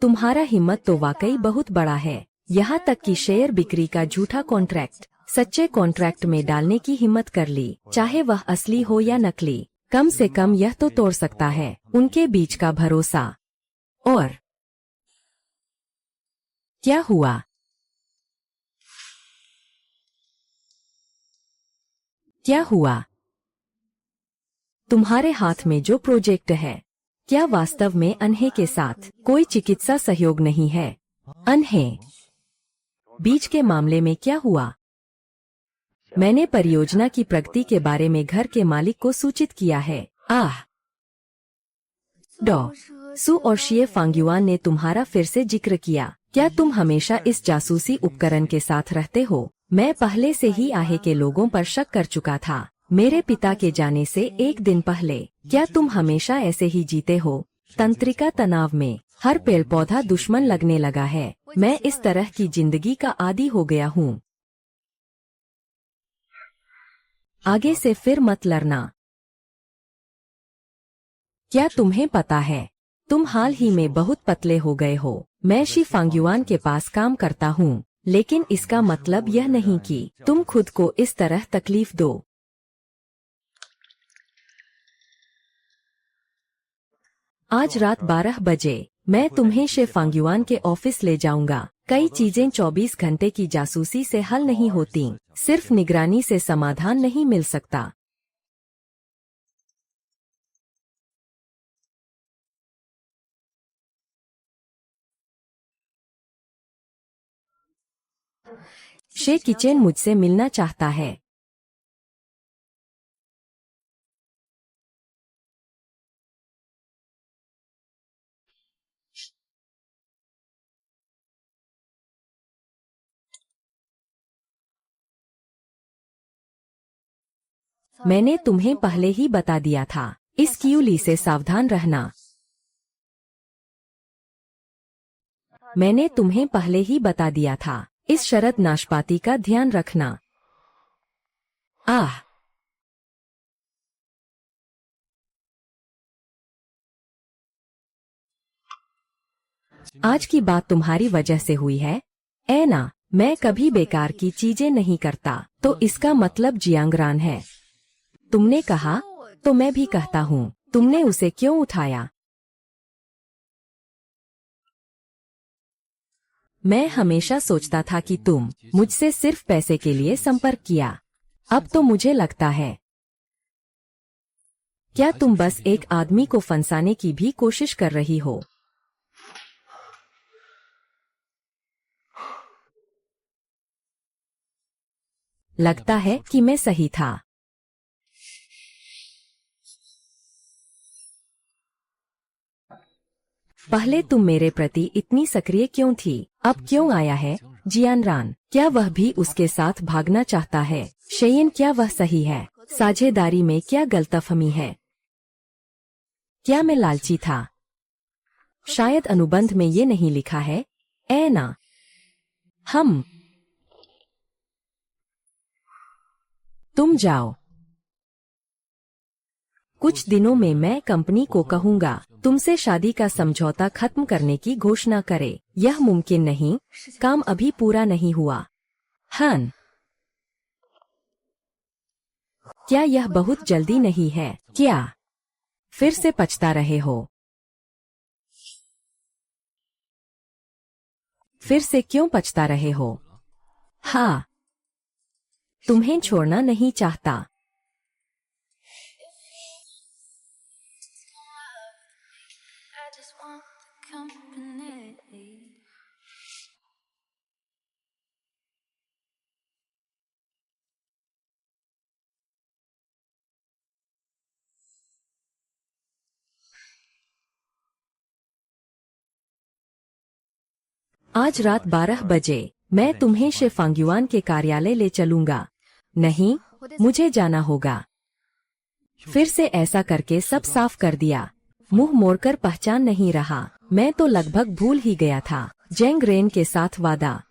तुम्हारा हिम्मत तो वाकई बहुत बड़ा है। यहाँ तक कि शेयर बिक्री का झूठा कॉन्ट्रैक्ट सच्चे कॉन्ट्रैक्ट में डालने की हिम्मत कर ली, चाहे वह असली हो या नकली। कम से कम यह तो तोड़ सकता है उनके बीच का भरोसा। और क्या हुआ? क्या हुआ? तुम्हारे हाथ में जो प्रोजेक्ट है, क्या वास्तव में अन्हे के साथ कोई चिकित्सा सहयोग नहीं है? अन्हे बीज के मामले में क्या हुआ? मैंने परियोजना की प्रगति के बारे में घर के मालिक को सूचित किया है। आह, डॉ. सु और शिए फांग्युआन ने तुम्हारा फिर से जिक्र किया। क्या तुम हमेशा इस जासूसी उपकरण के साथ रहते हो? मैं पहले से ही आहे के लोगों पर शक कर चुका था, मेरे पिता के जाने से एक दिन पहले। क्या तुम हमेशा ऐसे ही जीते हो? तंत्रिका तनाव में हर पेड़ पौधा दुश्मन लगने लगा है। मैं इस तरह की जिंदगी का आदी हो गया हूँ। आगे से फिर मत लड़ना। क्या तुम्हें पता है, तुम हाल ही में बहुत पतले हो गए हो। मैं शी फांग्युआन के पास काम करता हूँ, लेकिन इसका मतलब यह नहीं कि तुम खुद को इस तरह तकलीफ दो। आज रात 12 बजे मैं तुम्हें शे फांग्युआन के ऑफिस ले जाऊंगा। कई चीजें 24 घंटे की जासूसी से हल नहीं होती। सिर्फ निगरानी से समाधान नहीं मिल सकता। शे किचन मुझसे मिलना चाहता है। मैंने तुम्हें पहले ही बता दिया था, इस क्यूली से सावधान रहना। मैंने तुम्हें पहले ही बता दिया था, इस शरद नाशपाती का ध्यान रखना। आह, आज की बात तुम्हारी वजह से हुई है। ऐना, मैं कभी बेकार की चीजें नहीं करता, तो इसका मतलब जियांगरान है। तुमने कहा, तो मैं भी कहता हूँ, तुमने उसे क्यों उठाया? मैं हमेशा सोचता था कि तुम मुझसे सिर्फ पैसे के लिए संपर्क किया। अब तो मुझे लगता है, क्या तुम बस एक आदमी को फंसाने की भी कोशिश कर रही हो? लगता है कि मैं सही था। पहले तुम मेरे प्रति इतनी सक्रिय क्यों थी? अब क्यों आया है? जियानरान, क्या वह भी उसके साथ भागना चाहता है? शेयन, क्या वह सही है? साझेदारी में क्या गलतफहमी है? क्या मैं लालची था? शायद अनुबंध में ये नहीं लिखा है। ऐना, तुम जाओ। कुछ दिनों में मैं कंपनी को कहूंगा तुमसे शादी का समझौता खत्म करने की घोषणा करे। यह मुमकिन नहीं, काम अभी पूरा नहीं हुआ। हन, क्या यह बहुत जल्दी नहीं है क्या? फिर से पछता रहे हो? फिर से क्यों पछता रहे हो? हाँ, तुम्हें छोड़ना नहीं चाहता। I just want the company. आज रात 12 बजे मैं तुम्हें शेफांग्युआन के कार्यालय ले चलूंगा। नहीं, मुझे जाना होगा। फिर से ऐसा करके सब साफ कर दिया। मुंह मोड़कर पहचान नहीं रहा। मैं तो लगभग भूल ही गया था। जेंग रेन के साथ वादा।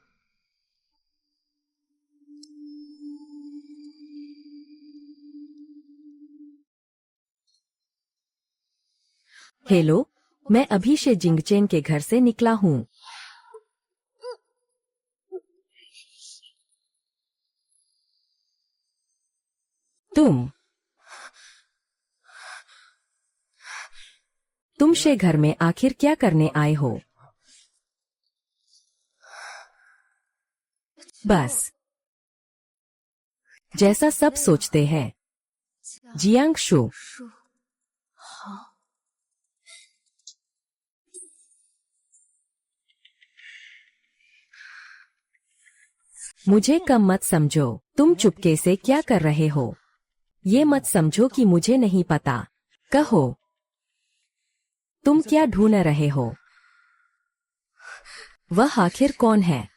हेलो, मैं अभी से जिंगचेन के घर से निकला हूँ। तुम शे घर में आखिर क्या करने आए हो? बस जैसा सब सोचते हैं। जियांगशु, मुझे कम मत समझो। तुम चुपके से क्या कर रहे हो? ये मत समझो कि मुझे नहीं पता। कहो, तुम क्या ढूंढ रहे हो? वह आखिर कौन है?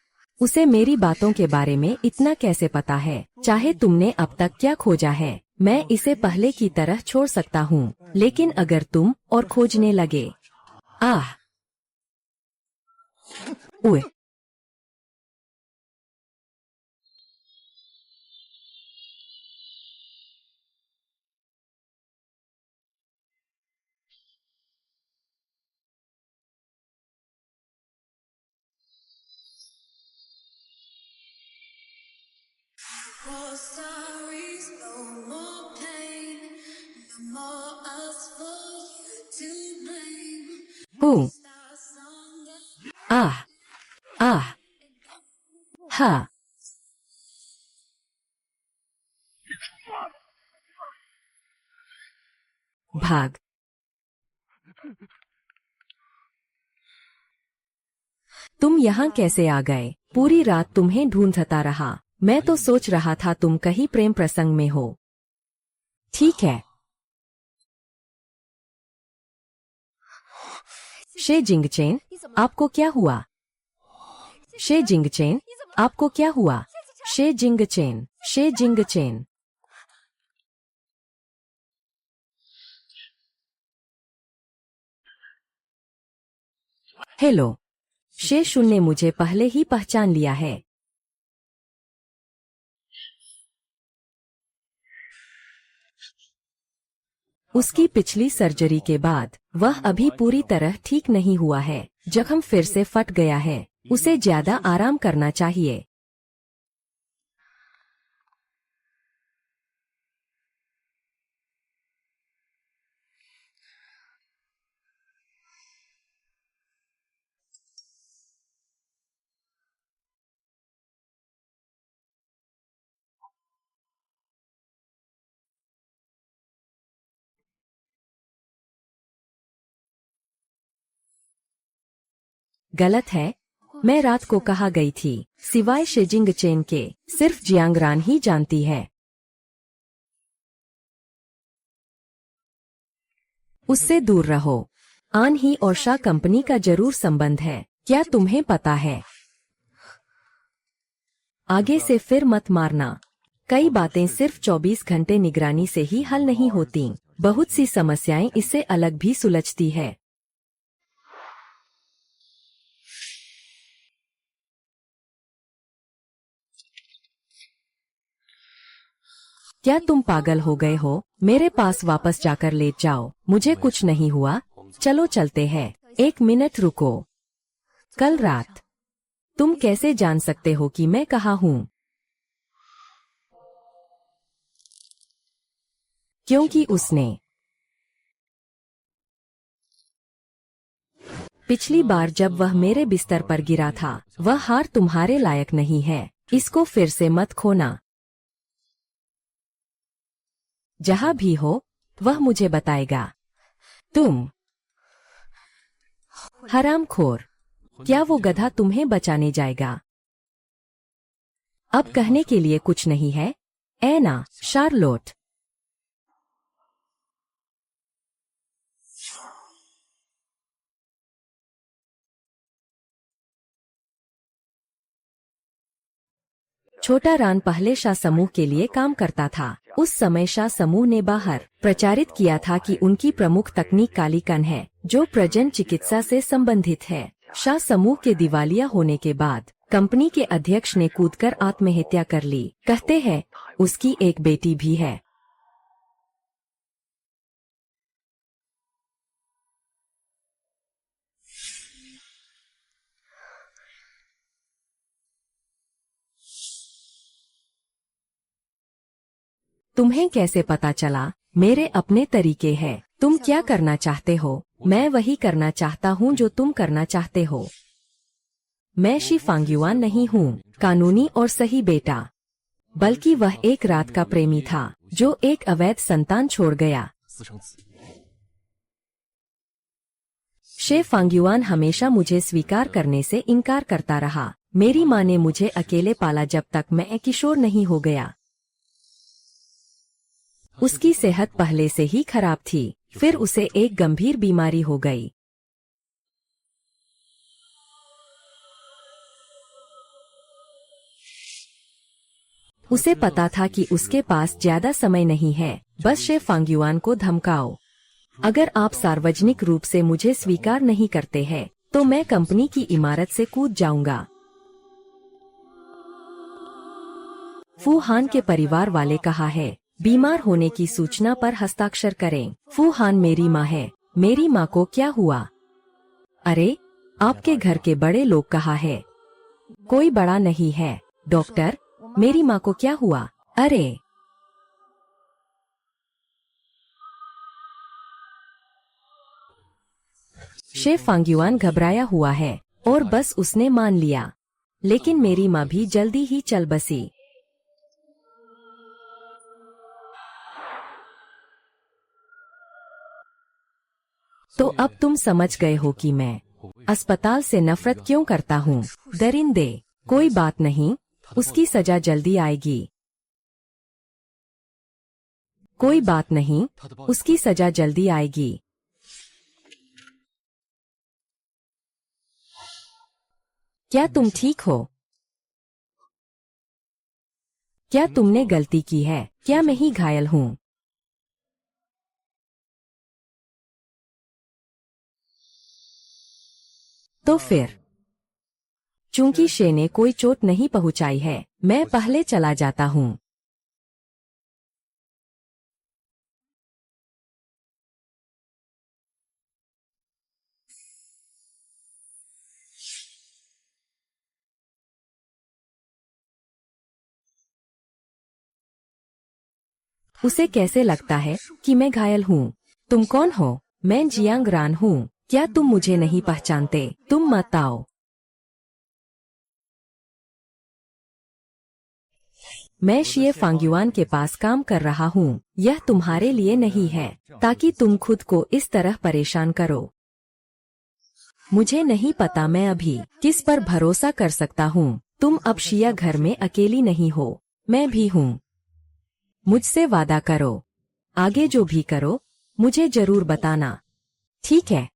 उसे मेरी बातों के बारे में इतना कैसे पता है? चाहे तुमने अब तक क्या खोजा है, मैं इसे पहले की तरह छोड़ सकता हूँ, लेकिन अगर तुम और खोजने लगे। आह, उए, More stories, no more pain. No more us for you to blame. हूँ, Our song that आह, आह, हाँ। भाग। तुम यहाँ कैसे आ गए? पूरी रात तुम्हें ढूंढता रहा। मैं तो सोच रहा था तुम कहीं प्रेम प्रसंग में हो। ठीक है। शे जिंगचेन, आपको क्या हुआ? शे जिंगचेन, आपको क्या हुआ? शे जिंगचेन, शे जिंगचेन। हेलो, शे शुन ने मुझे पहले ही पहचान लिया है। उसकी पिछली सर्जरी के बाद वह अभी पूरी तरह ठीक नहीं हुआ है। जख्म फिर से फट गया है, उसे ज्यादा आराम करना चाहिए। गलत है। मैं रात को कहा गई थी, सिवाय शीजिंग चेन के सिर्फ जियांगरान ही जानती है। उससे दूर रहो। आन ही और शाह कंपनी का जरूर संबंध है, क्या तुम्हें पता है? आगे से फिर मत मारना। कई बातें सिर्फ 24 घंटे निगरानी से ही हल नहीं होती, बहुत सी समस्याएं इससे अलग भी सुलझती है। क्या तुम पागल हो गए हो? मेरे पास वापस जाकर लेट जाओ। मुझे कुछ नहीं हुआ, चलो चलते हैं। 1 मिनट रुको। कल रात तुम कैसे जान सकते हो कि मैं कहाँ हूँ? क्योंकि उसने पिछली बार जब वह मेरे बिस्तर पर गिरा था, वह हार तुम्हारे लायक नहीं है। इसको फिर से मत खोना। जहाँ भी हो, वह मुझे बताएगा। तुम हरामखोर, क्या वो गधा तुम्हें बचाने जाएगा? अब कहने के लिए कुछ नहीं है, ऐना शार्लोट। छोटा रान पहले शाह समूह के लिए काम करता था। उस समय शाह समूह ने बाहर प्रचारित किया था कि उनकी प्रमुख तकनीक काली कण है, जो प्रजन चिकित्सा से संबंधित है। शाह समूह के दिवालिया होने के बाद कंपनी के अध्यक्ष ने कूदकर आत्महत्या कर ली। कहते हैं उसकी एक बेटी भी है। तुम्हें कैसे पता चला? मेरे अपने तरीके हैं। तुम क्या करना चाहते हो? मैं वही करना चाहता हूँ जो तुम करना चाहते हो। मैं शी फांग्युआन नहीं हूँ, कानूनी और सही बेटा, बल्कि वह एक रात का प्रेमी था जो एक अवैध संतान छोड़ गया। शे फांग्युआन हमेशा मुझे स्वीकार करने से इनकार करता रहा। मेरी माँ ने मुझे अकेले पाला जब तक मैं एक किशोर नहीं हो गया। उसकी सेहत पहले से ही खराब थी, फिर उसे एक गंभीर बीमारी हो गई। उसे पता था कि उसके पास ज्यादा समय नहीं है, बस शे फांग्युआन को धमकाओ। अगर आप सार्वजनिक रूप से मुझे स्वीकार नहीं करते हैं, तो मैं कंपनी की इमारत से कूद जाऊंगा। फू हान के परिवार वाले कहा है, बीमार होने की सूचना पर हस्ताक्षर करें। फू हान मेरी माँ है। मेरी माँ को क्या हुआ? अरे, आपके घर के बड़े लोग कहाँ है? कोई बड़ा नहीं है। डॉक्टर, मेरी माँ को क्या हुआ? अरे, शे फांग्युआन घबराया हुआ है और बस उसने मान लिया। लेकिन मेरी माँ भी जल्दी ही चल बसी। तो अब तुम समझ गए हो कि मैं अस्पताल से नफरत क्यों करता हूँ। दरिंदे, कोई बात नहीं, उसकी सजा जल्दी आएगी। कोई बात नहीं, उसकी सजा जल्दी आएगी। क्या तुम ठीक हो? क्या तुमने गलती की है? क्या मैं ही घायल हूँ? तो फिर चूंकि शे ने कोई चोट नहीं पहुंचाई है, मैं पहले चला जाता हूँ। उसे कैसे लगता है कि मैं घायल हूँ? तुम कौन हो? मैं जियांग रान हूँ। क्या तुम मुझे नहीं पहचानते? तुम मत आओ। मैं शिए फांग्युआन के पास काम कर रहा हूँ। यह तुम्हारे लिए नहीं है ताकि तुम खुद को इस तरह परेशान करो। मुझे नहीं पता मैं अभी किस पर भरोसा कर सकता हूँ। तुम अब शिया घर में अकेली नहीं हो, मैं भी हूँ। मुझसे वादा करो, आगे जो भी करो मुझे जरूर बताना, ठीक है?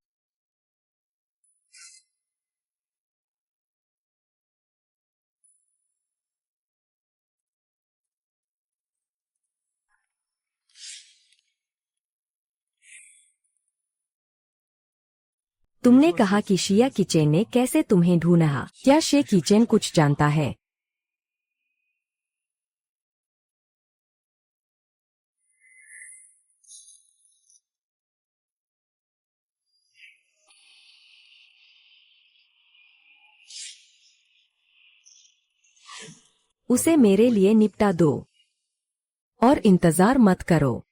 तुमने कहा कि शिया किचेन ने कैसे तुम्हें ढूंढा। क्या शे किचेन कुछ जानता है? उसे मेरे लिए निपटा दो और इंतजार मत करो।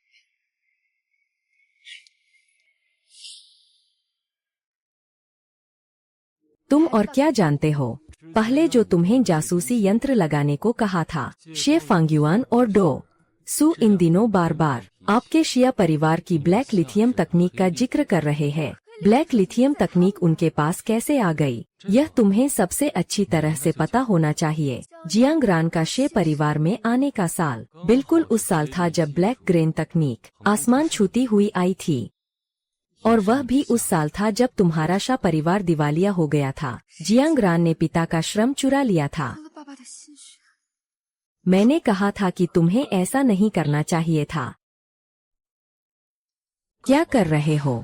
तुम और क्या जानते हो? पहले जो तुम्हें जासूसी यंत्र लगाने को कहा था, शे फांग्युआन और डो सू इन दिनों बार बार आपके शिया परिवार की ब्लैक लिथियम तकनीक का जिक्र कर रहे हैं। ब्लैक लिथियम तकनीक उनके पास कैसे आ गई, यह तुम्हें सबसे अच्छी तरह से पता होना चाहिए। जियांग रान का शे परिवार में आने का साल बिल्कुल उस साल था जब ब्लैक ग्रेन तकनीक आसमान छूती हुई आई थी, और वह भी उस साल था जब तुम्हारा शा परिवार दिवालिया हो गया था। जियांग रान ने पिता का श्रम चुरा लिया था। मैंने कहा था कि तुम्हें ऐसा नहीं करना चाहिए था। क्या कर रहे हो?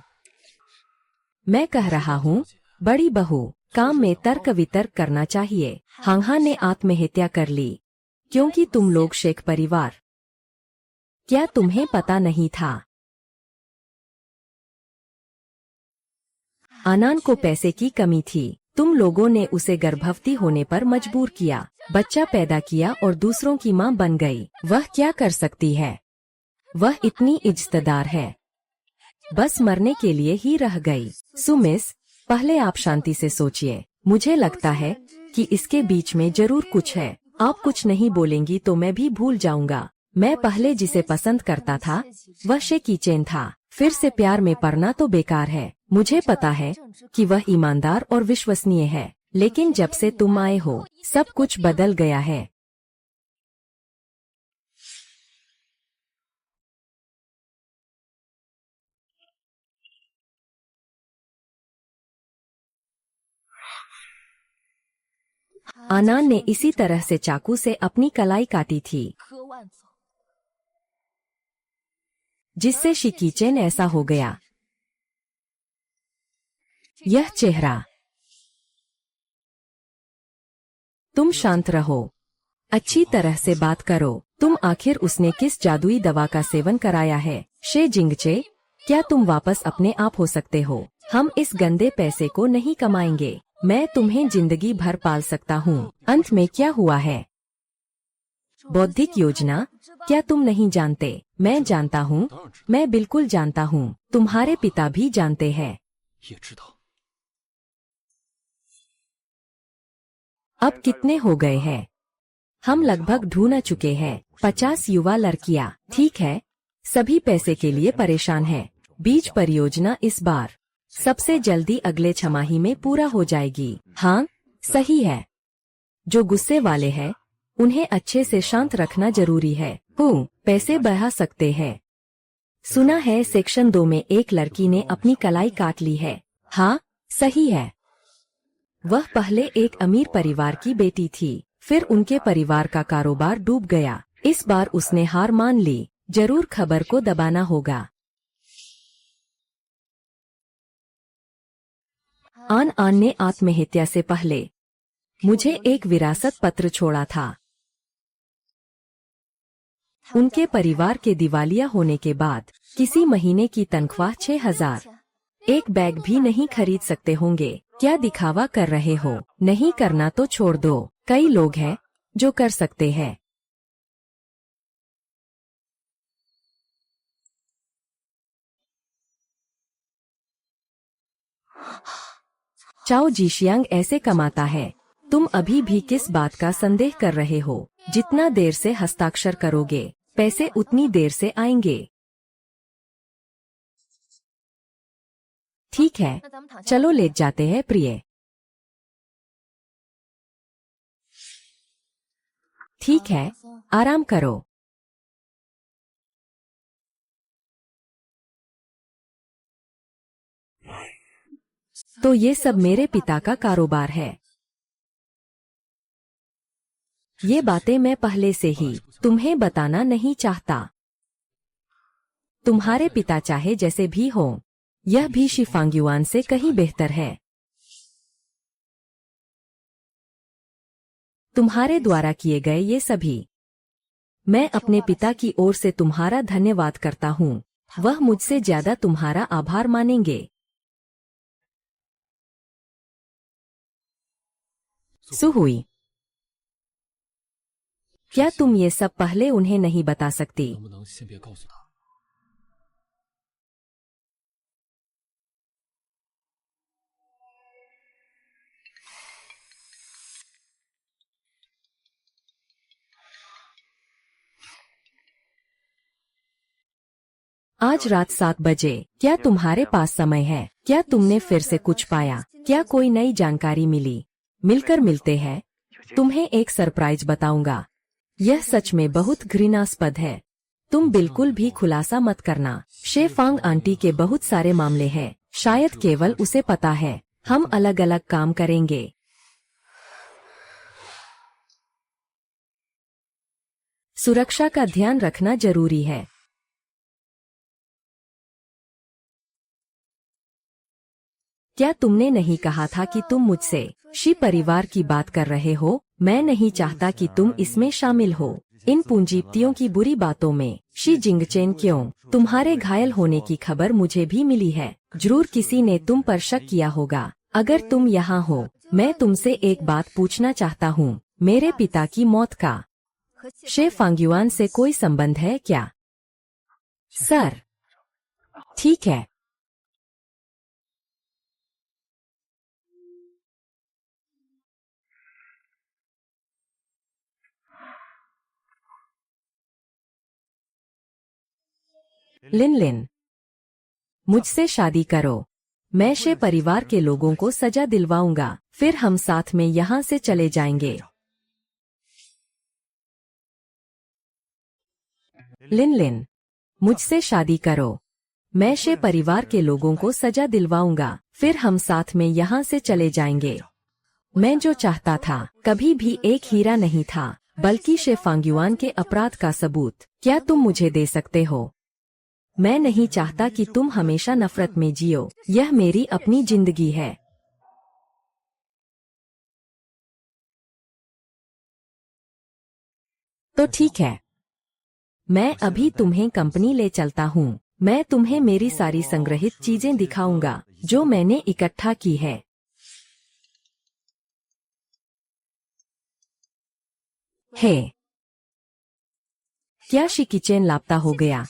मैं कह रहा हूँ, बड़ी बहू, काम में तर्क वितर्क करना चाहिए। हांगहा ने आत्महत्या कर ली क्योंकि तुम लोग शेख परिवार। क्या तुम्हें पता नहीं था? आनान को पैसे की कमी थी। तुम लोगों ने उसे गर्भवती होने पर मजबूर किया, बच्चा पैदा किया और दूसरों की मां बन गई। वह क्या कर सकती है? वह इतनी इज्जतदार है, बस मरने के लिए ही रह गई। सुमिस, पहले आप शांति से सोचिए। मुझे लगता है कि इसके बीच में जरूर कुछ है। आप कुछ नहीं बोलेंगी तो मैं भी भूल जाऊंगा। मैं पहले जिसे पसंद करता था वह शे किचेन था। फिर से प्यार में पड़ना तो बेकार है। मुझे पता है कि वह ईमानदार और विश्वसनीय है, लेकिन जब से तुम आए हो सब कुछ बदल गया है। आनान ने इसी तरह से चाकू से अपनी कलाई काटी थी, जिससे शी किचेन ऐसा हो गया। यह चेहरा। तुम शांत रहो, अच्छी तरह से बात करो। तुम आखिर उसने किस जादुई दवा का सेवन कराया है? शे जिंगचे, क्या तुम वापस अपने आप हो सकते हो? हम इस गंदे पैसे को नहीं कमाएंगे। मैं तुम्हें जिंदगी भर पाल सकता हूँ। अंत में क्या हुआ है? बौद्धिक योजना? क्या तुम नहीं जानते? मैं जानता हूँ, मैं बिल्कुल जानता हूँ। तुम्हारे पिता भी जानते हैं। अब कितने हो गए हैं? हम लगभग ढूंढ चुके हैं। 50 युवा लड़कियां। ठीक है, सभी पैसे के लिए परेशान हैं। बीज परियोजना इस बार सबसे जल्दी अगले छमाही में पूरा हो जाएगी। हाँ, सही है। जो गुस्से वाले हैं उन्हें अच्छे से शांत रखना जरूरी है। पैसे बढ़ा सकते हैं। सुना है सेक्शन 2 में एक लड़की ने अपनी कलाई काट ली है। हाँ, सही है। वह पहले एक अमीर परिवार की बेटी थी, फिर उनके परिवार का कारोबार डूब गया। इस बार उसने हार मान ली। जरूर खबर को दबाना होगा। आन ने आत्महत्या से पहले मुझे एक विरासत पत्र छोड़ा था। उनके परिवार के दिवालिया होने के बाद किसी महीने की तनख्वाह 6000 एक बैग भी नहीं खरीद सकते होंगे। क्या दिखावा कर रहे हो? नहीं करना तो छोड़ दो। कई लोग हैं जो कर सकते हैं। चाओ जीशियांग ऐसे कमाता है। तुम अभी भी किस बात का संदेह कर रहे हो? जितना देर से हस्ताक्षर करोगे, पैसे उतनी देर से आएंगे। ठीक है, चलो लेट जाते हैं प्रिय। ठीक है, आराम करो। तो ये सब मेरे पिता का कारोबार है। ये बातें मैं पहले से ही तुम्हें बताना नहीं चाहता। तुम्हारे पिता चाहे जैसे भी हो, यह भी शिफांग्युआन से कहीं बेहतर है। तुम्हारे द्वारा किए गए ये सभी, मैं अपने पिता की ओर से तुम्हारा धन्यवाद करता हूँ। वह मुझसे ज्यादा तुम्हारा आभार मानेंगे। सुहुई, क्या तुम ये सब पहले उन्हें नहीं बता सकती? 能不能先别告诉他？ आज रात 7 बजे क्या तुम्हारे पास समय है? क्या तुमने फिर से कुछ पाया? क्या कोई नई जानकारी मिली? मिलकर मिलते हैं। तुम्हें एक सरप्राइज बताऊंगा। यह सच में बहुत घृणास्पद है। तुम बिल्कुल भी खुलासा मत करना। शेफांग आंटी के बहुत सारे मामले हैं। शायद केवल उसे पता है। हम अलग अलग काम करेंगे। सुरक्षा का ध्यान रखना जरूरी है। क्या तुमने नहीं कहा था कि तुम मुझसे शी परिवार की बात कर रहे हो? मैं नहीं चाहता कि तुम इसमें शामिल हो। इन पूंजीपतियों की बुरी बातों में शी जिंगचेन क्यों? तुम्हारे घायल होने की खबर मुझे भी मिली है। जरूर किसी ने तुम पर शक किया होगा। अगर तुम यहाँ हो, मैं तुमसे एक बात पूछना चाहता हूँ। मेरे पिता की मौत का शेफांग्युआन से कोई संबंध है क्या? सर, ठीक है। लिन लिन, मुझसे शादी करो। मैं शे परिवार के लोगों को सजा दिलवाऊंगा। फिर हम साथ में यहाँ से चले जाएंगे। लिन लिन, मुझसे शादी करो। मैं शे परिवार के लोगों को सजा दिलवाऊंगा। फिर हम साथ में यहाँ से चले जाएंगे। मैं जो चाहता था कभी भी एक हीरा नहीं था, बल्कि शेफांग्युआन के अपराध का सबूत। क्या तुम मुझे दे सकते हो? मैं नहीं चाहता कि तुम हमेशा नफरत में जियो। यह मेरी अपनी जिंदगी है। तो ठीक है, मैं अभी तुम्हें कंपनी ले चलता हूँ। मैं तुम्हें मेरी सारी संग्रहित चीजें दिखाऊंगा जो मैंने इकट्ठा की है। हे, क्या शी किचन लापता हो गया?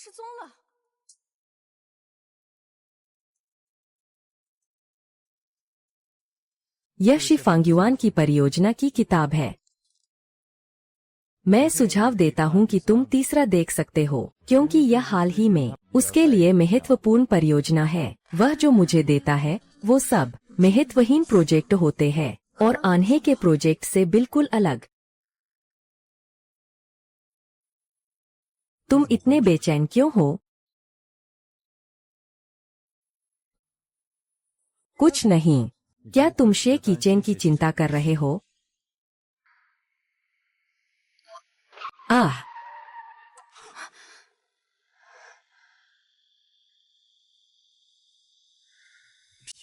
यह शिफांग्युआन की परियोजना की किताब है। मैं सुझाव देता हूं कि तुम तीसरा देख सकते हो, क्योंकि यह हाल ही में उसके लिए महत्वपूर्ण परियोजना है। वह जो मुझे देता है वो सब महत्वहीन प्रोजेक्ट होते हैं और आन्हे के प्रोजेक्ट से बिल्कुल अलग। तुम इतने बेचैन क्यों हो? कुछ नहीं। क्या तुम शे किचन की चिंता कर रहे हो? आह,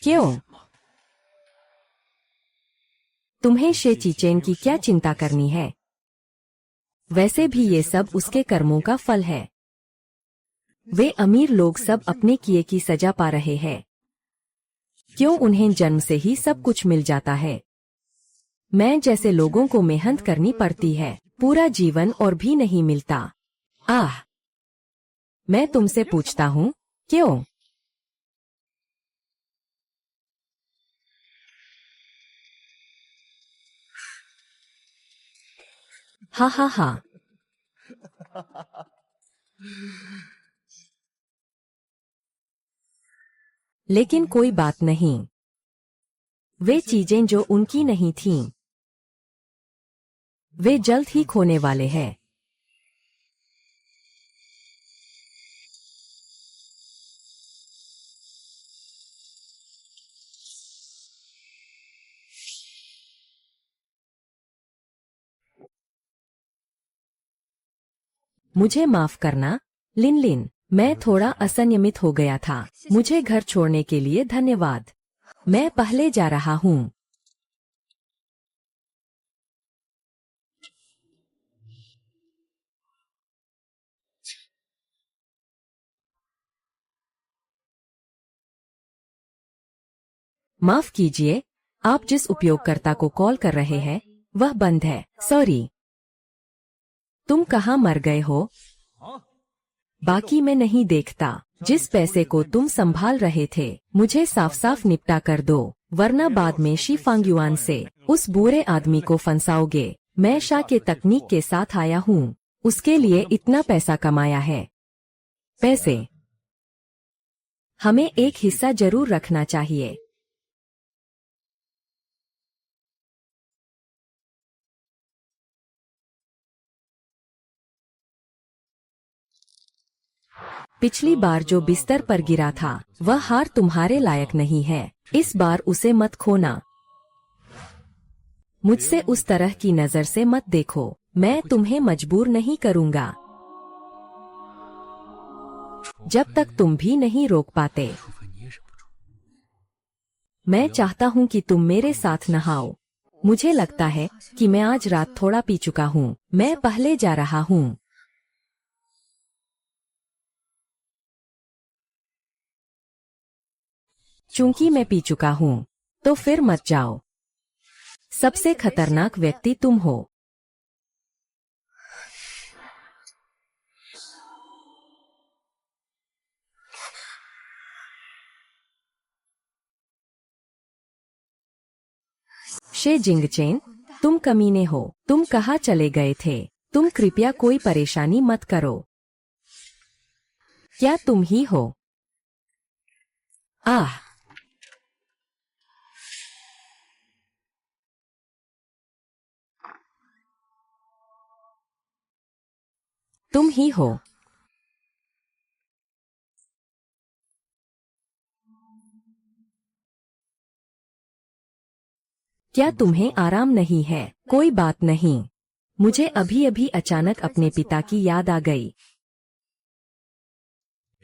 क्यों? तुम्हें शे किचन की क्या चिंता करनी है? वैसे भी ये सब उसके कर्मों का फल है। वे अमीर लोग सब अपने किए की सजा पा रहे हैं। क्यों उन्हें जन्म से ही सब कुछ मिल जाता है? मैं जैसे लोगों को मेहनत करनी पड़ती है, पूरा जीवन और भी नहीं मिलता। आह, मैं तुमसे पूछता हूँ, क्यों? हा हा हा। लेकिन कोई बात नहीं, वे चीजें जो उनकी नहीं थीं, वे जल्द ही खोने वाले हैं। मुझे माफ करना, लिन लिन, मैं थोड़ा असंयमित हो गया था। मुझे घर छोड़ने के लिए धन्यवाद। मैं पहले जा रहा हूँ। माफ कीजिए, आप जिस उपयोगकर्ता को कॉल कर रहे हैं वह बंद है। सॉरी। तुम कहाँ मर गए हो? बाकी मैं नहीं देखता। जिस पैसे को तुम संभाल रहे थे, मुझे साफ साफ निपटा कर दो, वरना बाद में शी फांग्युआन से उस बुरे आदमी को फंसाओगे। मैं शाह के तकनीक के साथ आया हूँ, उसके लिए इतना पैसा कमाया है। पैसे हमें एक हिस्सा जरूर रखना चाहिए। पिछली बार जो बिस्तर पर गिरा था वह हार तुम्हारे लायक नहीं है। इस बार उसे मत खोना। मुझसे उस तरह की नजर से मत देखो। मैं तुम्हें मजबूर नहीं करूंगा जब तक तुम भी नहीं रोक पाते। मैं चाहता हूँ कि तुम मेरे साथ नहाओ। मुझे लगता है कि मैं आज रात थोड़ा पी चुका हूँ। मैं पहले जा रहा हूँ। चूंकि मैं पी चुका हूँ तो फिर मत जाओ। सबसे खतरनाक व्यक्ति तुम हो। शे जिंगचेन, तुम कमीने हो। तुम कहाँ चले गए थे? तुम कृपया कोई परेशानी मत करो। क्या तुम ही हो? आह, तुम ही हो। क्या तुम्हें आराम नहीं है? कोई बात नहीं। मुझे अभी अभी अचानक अपने पिता की याद आ गई।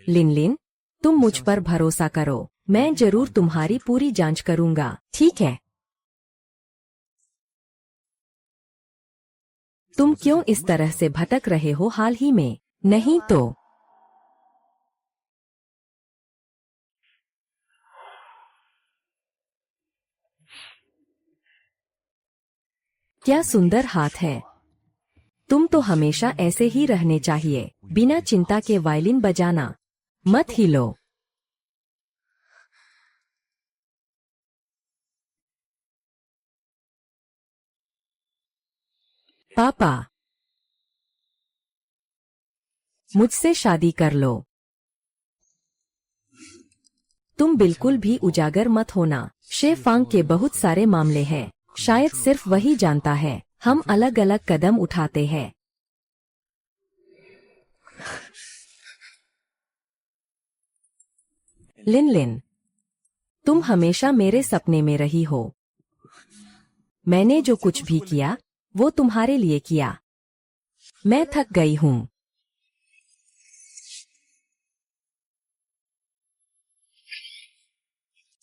लिन लिन, तुम मुझ पर भरोसा करो। मैं जरूर तुम्हारी पूरी जांच करूंगा। ठीक है? तुम क्यों इस तरह से भटक रहे हो हाल ही में? नहीं तो क्या सुंदर हाथ है। तुम तो हमेशा ऐसे ही रहने चाहिए, बिना चिंता के वायलिन बजाना। मत हिलो। पापा, मुझसे शादी कर लो। तुम बिल्कुल भी उजागर मत होना। शे फांग के बहुत सारे मामले हैं, शायद सिर्फ वही जानता है। हम अलग अलग कदम उठाते हैं। लिन लिन, तुम हमेशा मेरे सपने में रही हो। मैंने जो कुछ भी किया वो तुम्हारे लिए किया। मैं थक गई हूँ।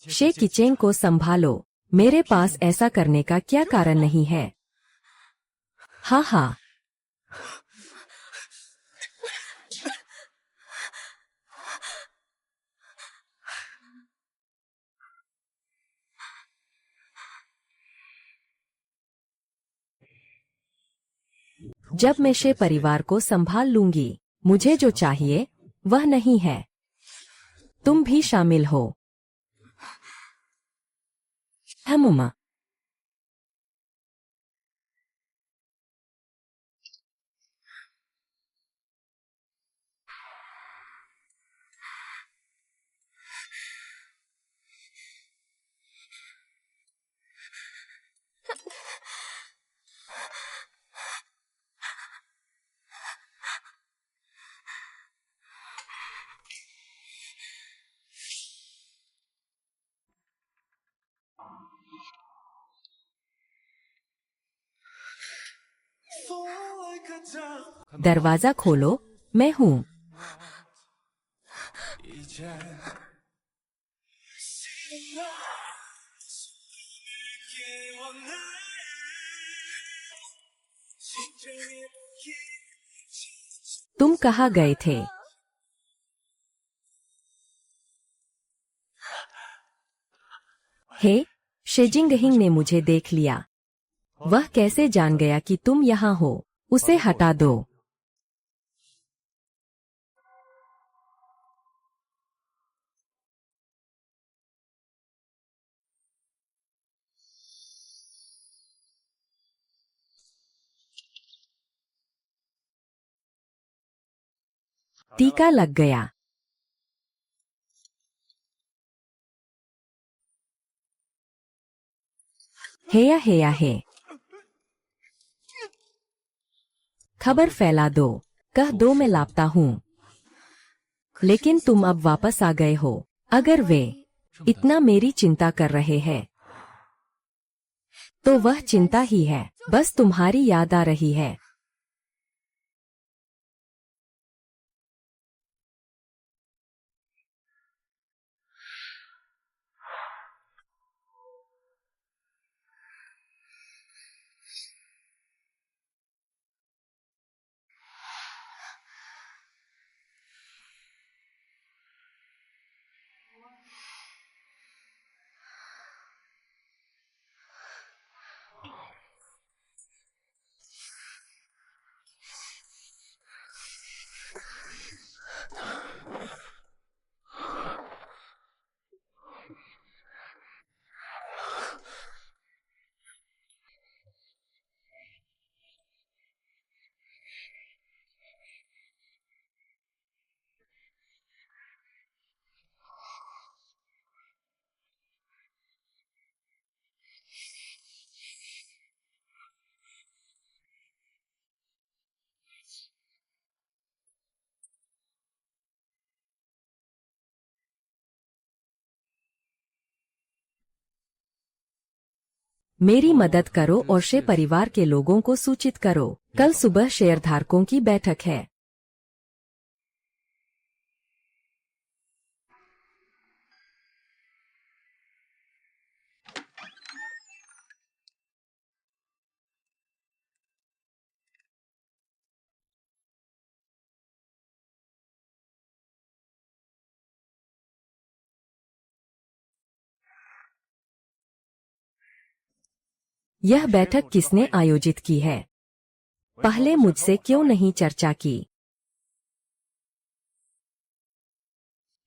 शे किचेन को संभालो। मेरे पास ऐसा करने का क्या कारण नहीं है? हाँ हाँ। जब मैं शे परिवार को संभाल लूंगी। मुझे जो चाहिए वह नहीं है। तुम भी शामिल हो। हमुमा। दरवाजा खोलो, मैं हूँ। 一见。给我爱，心这里一 तुम कहाँ गए थे? हे, शेजिंगहिंग ने मुझे देख लिया। वह कैसे जान गया कि तुम यहाँ हो? उसे हटा दो। टीका लग गया। हेया हेया हे। खबर फैला दो, कह दो मैं लापता हूँ। लेकिन तुम अब वापस आ गए हो। अगर वे इतना मेरी चिंता कर रहे हैं, तो वह चिंता ही है। बस तुम्हारी याद आ रही है। मेरी मदद करो और शे परिवार के लोगों को सूचित करो। कल सुबह शेयरधारकों की बैठक है। यह बैठक किसने आयोजित की है? पहले मुझसे क्यों नहीं चर्चा की?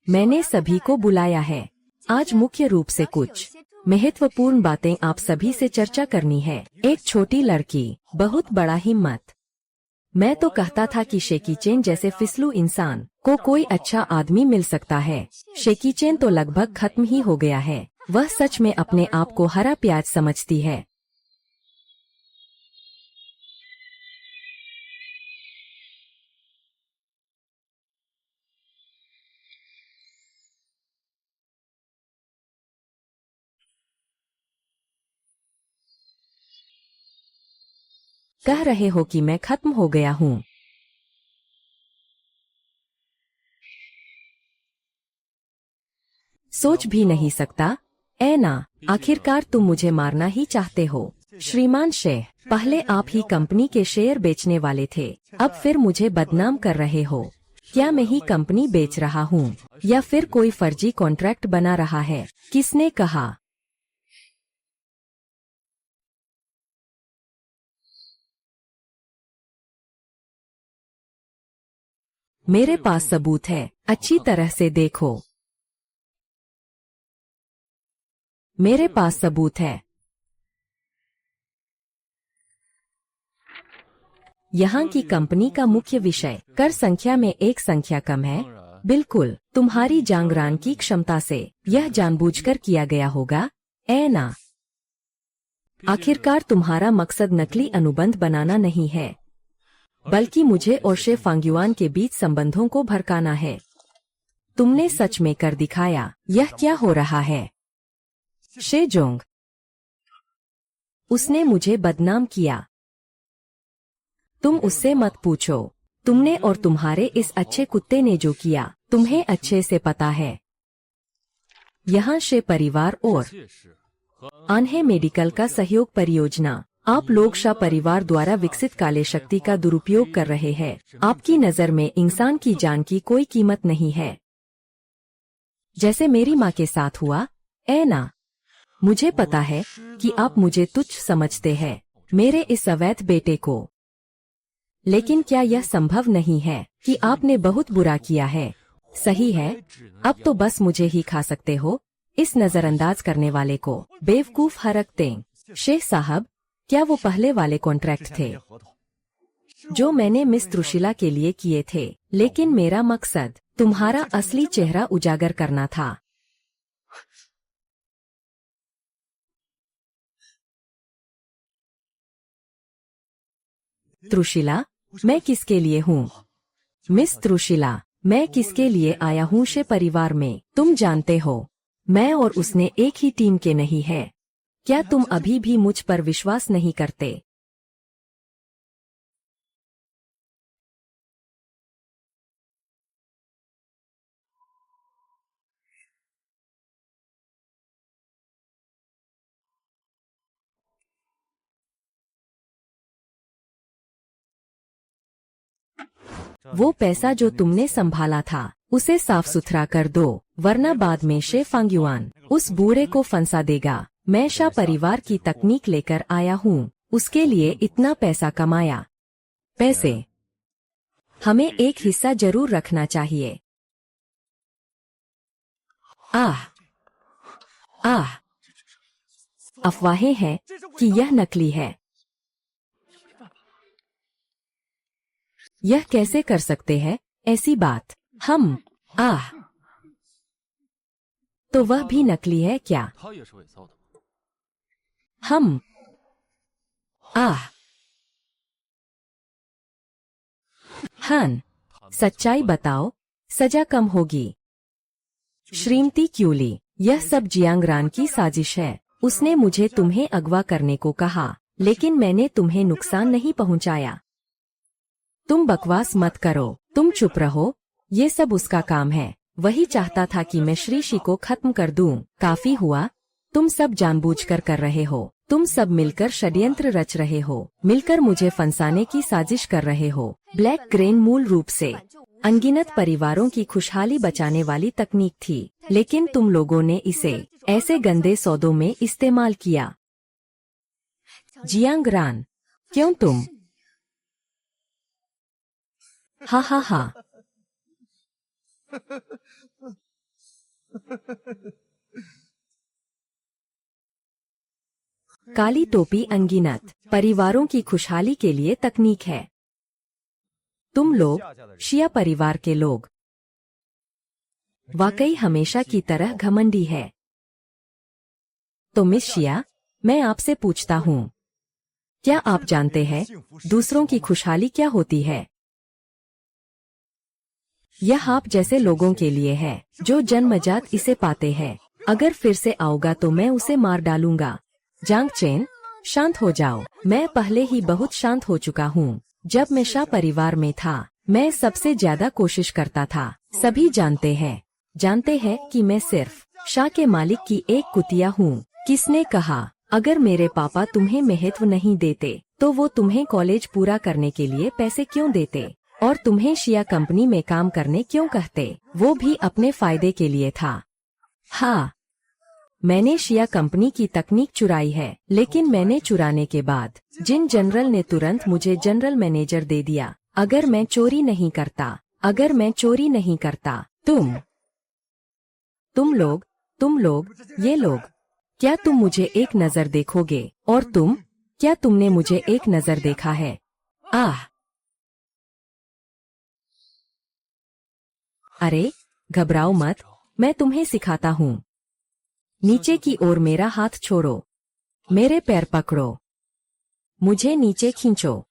मैंने सभी को बुलाया है। आज मुख्य रूप से कुछ महत्वपूर्ण बातें आप सभी से चर्चा करनी है। एक छोटी लड़की, बहुत बड़ा हिम्मत। मैं तो कहता था कि शेकी चेन जैसे फिसलू इंसान को कोई अच्छा आदमी मिल सकता है। शेकी चेन तो लगभग खत्म ही हो गया है। वह सच में अपने आप को हरा प्याज समझती है। कह रहे हो कि मैं खत्म हो गया हूँ। सोच भी नहीं सकता। ऐना, आखिरकार तुम मुझे मारना ही चाहते हो। श्रीमान शेह, पहले आप ही कंपनी के शेयर बेचने वाले थे, अब फिर मुझे बदनाम कर रहे हो। क्या मैं ही कंपनी बेच रहा हूँ या फिर कोई फर्जी कॉन्ट्रैक्ट बना रहा है? किसने कहा? मेरे पास सबूत है, अच्छी तरह से देखो। मेरे पास सबूत है। यहाँ की कंपनी का मुख्य विषय कर संख्या में एक संख्या कम है। बिल्कुल, तुम्हारी जांगरान की क्षमता से यह जानबूझकर किया गया होगा। ऐना, आखिरकार तुम्हारा मकसद नकली अनुबंध बनाना नहीं है, बल्कि मुझे और शे फांग्युआन के बीच संबंधों को भड़काना है। तुमने सच में कर दिखाया। यह क्या हो रहा है? शे जोंग, उसने मुझे बदनाम किया। तुम उससे मत पूछो। तुमने और तुम्हारे इस अच्छे कुत्ते ने जो किया तुम्हें अच्छे से पता है। यहाँ से परिवार और आन्हे मेडिकल का सहयोग परियोजना। आप लोग शाह परिवार द्वारा विकसित काले शक्ति का दुरुपयोग कर रहे हैं। आपकी नज़र में इंसान की जान की कोई कीमत नहीं है, जैसे मेरी माँ के साथ हुआ। ना, मुझे पता है कि आप मुझे तुच्छ समझते हैं, मेरे इस अवैध बेटे को, लेकिन क्या यह संभव नहीं है कि आपने बहुत बुरा किया है? सही है, अब तो बस मुझे ही खा सकते हो, इस नजरअंदाज करने वाले को बेवकूफ हरकते। शेख साहब, क्या वो पहले वाले कॉन्ट्रैक्ट थे जो मैंने मिस त्रुशिला के लिए किए थे? लेकिन मेरा मकसद तुम्हारा असली चेहरा उजागर करना था। त्रुशिला, मैं किसके लिए हूँ? मिस त्रुशिला, मैं किसके लिए आया हूँ शे परिवार में? तुम जानते हो, मैं और उसने एक ही टीम के नहीं है। क्या तुम अभी भी मुझ पर विश्वास नहीं करते? वो पैसा जो तुमने संभाला था उसे साफ सुथरा कर दो, वरना बाद में शे फांग्युआन उस बूढ़े को फंसा देगा। मैं शाह परिवार की तकनीक लेकर आया हूँ, उसके लिए इतना पैसा कमाया। पैसे हमें एक हिस्सा जरूर रखना चाहिए। आह आह, अफवाहें हैं कि यह नकली है। यह कैसे कर सकते हैं ऐसी बात? हम आह, तो वह भी नकली है क्या? हम आह, हन, सच्चाई बताओ, सजा कम होगी। श्रीमती क्यूली, यह सब जियांगरान की साजिश है। उसने मुझे तुम्हें अगवा करने को कहा, लेकिन मैंने तुम्हें नुकसान नहीं पहुंचाया। तुम बकवास मत करो, तुम चुप रहो, ये सब उसका काम है। वही चाहता था कि मैं श्री शी को खत्म कर दूं। काफी हुआ, तुम सब जानबूझकर कर रहे हो। तुम सब मिलकर षड्यंत्र रच रहे हो, मिलकर मुझे फंसाने की साजिश कर रहे हो। ब्लैक ग्रेन मूल रूप से अनगिनत परिवारों की खुशहाली बचाने वाली तकनीक थी, लेकिन तुम लोगों ने इसे ऐसे गंदे सौदों में इस्तेमाल किया। जियांगरान, क्यों तुम? हा हा हा। काली टोपी अनगिनत परिवारों की खुशहाली के लिए तकनीक है। तुम लोग, शिया परिवार के लोग, वाकई हमेशा की तरह घमंडी है। तो मिस शिया, मैं आपसे पूछता हूँ, क्या आप जानते हैं दूसरों की खुशहाली क्या होती है? यह आप जैसे लोगों के लिए है, जो जन्मजात इसे पाते हैं। अगर फिर से आओगा तो मैं उसे मार डालूंगा। जांग चेन, शांत हो जाओ। मैं पहले ही बहुत शांत हो चुका हूँ। जब मैं शाह परिवार में था, मैं सबसे ज्यादा कोशिश करता था। सभी जानते हैं कि मैं सिर्फ शाह के मालिक की एक कुतिया हूँ। किसने कहा, अगर मेरे पापा तुम्हें महत्व नहीं देते तो वो तुम्हें कॉलेज पूरा करने के लिए पैसे क्यों देते और तुम्हें शिया कंपनी में काम करने क्यों कहते? वो भी अपने फायदे के लिए था। हाँ, मैंने शिया कंपनी की तकनीक चुराई है, लेकिन मैंने चुराने के बाद जिन जनरल ने तुरंत मुझे जनरल मैनेजर दे दिया। अगर मैं चोरी नहीं करता, तुम लोग, ये लोग, क्या तुम मुझे एक नजर देखोगे? और तुम, क्या तुमने मुझे एक नजर देखा है? आह, अरे घबराओ मत, मैं तुम्हें सिखाता हूँ। नीचे की ओर मेरा हाथ छोड़ो, मेरे पैर पकड़ो, मुझे नीचे खींचो।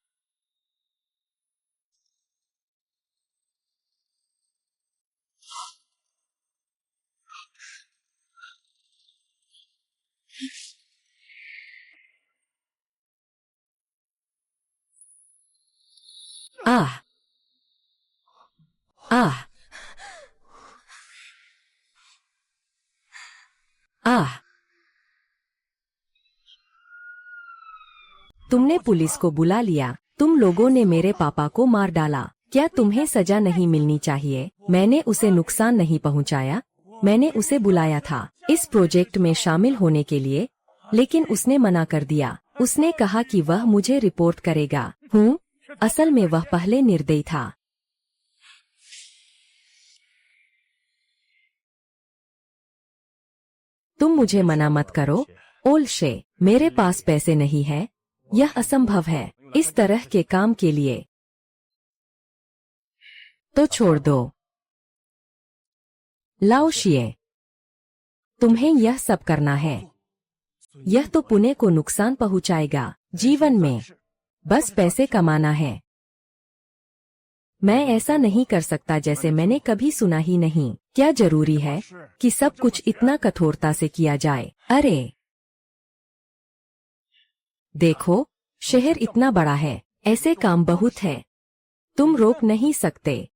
आह, आह आह। तुमने पुलिस को बुला लिया। तुम लोगों ने मेरे पापा को मार डाला। क्या तुम्हें सजा नहीं मिलनी चाहिए? मैंने उसे नुकसान नहीं पहुंचाया। मैंने उसे बुलाया था इस प्रोजेक्ट में शामिल होने के लिए, लेकिन उसने मना कर दिया। उसने कहा कि वह मुझे रिपोर्ट करेगा। असल में वह पहले निर्दयी था। तुम मुझे मना मत करो। ओलशे, मेरे पास पैसे नहीं है। यह असंभव है इस तरह के काम के लिए। तो छोड़ दो। लाओशिए, तुम्हें यह सब करना है। यह तो पुणे को नुकसान पहुंचाएगा। जीवन में बस पैसे कमाना है। मैं ऐसा नहीं कर सकता जैसे मैंने कभी सुना ही नहीं। क्या जरूरी है कि सब कुछ इतना कठोरता से किया जाए? अरे देखो, शहर इतना बड़ा है, ऐसे काम बहुत है। तुम रोक नहीं सकते।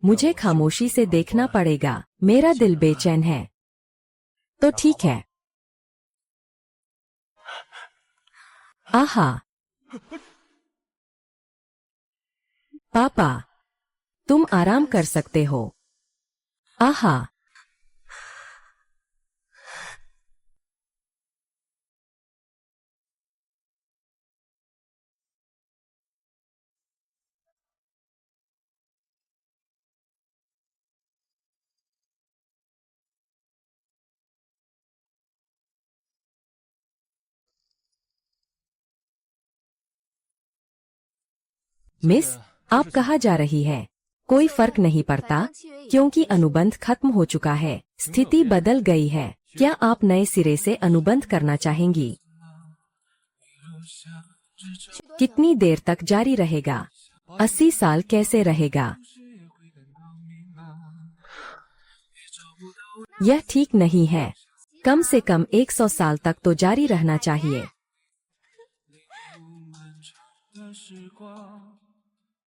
मुझे खामोशी से देखना पड़ेगा। मेरा दिल बेचैन है। तो ठीक है। आहा, पापा, तुम आराम कर सकते हो। आहा, मिस, आप कहाँ जा रही है? कोई फर्क नहीं पड़ता, क्योंकि अनुबंध खत्म हो चुका है। स्थिति बदल गई है। क्या आप नए सिरे से अनुबंध करना चाहेंगी? कितनी देर तक जारी रहेगा? 80 साल कैसे रहेगा? यह ठीक नहीं है। कम से कम 100 साल तक तो जारी रहना चाहिए।时光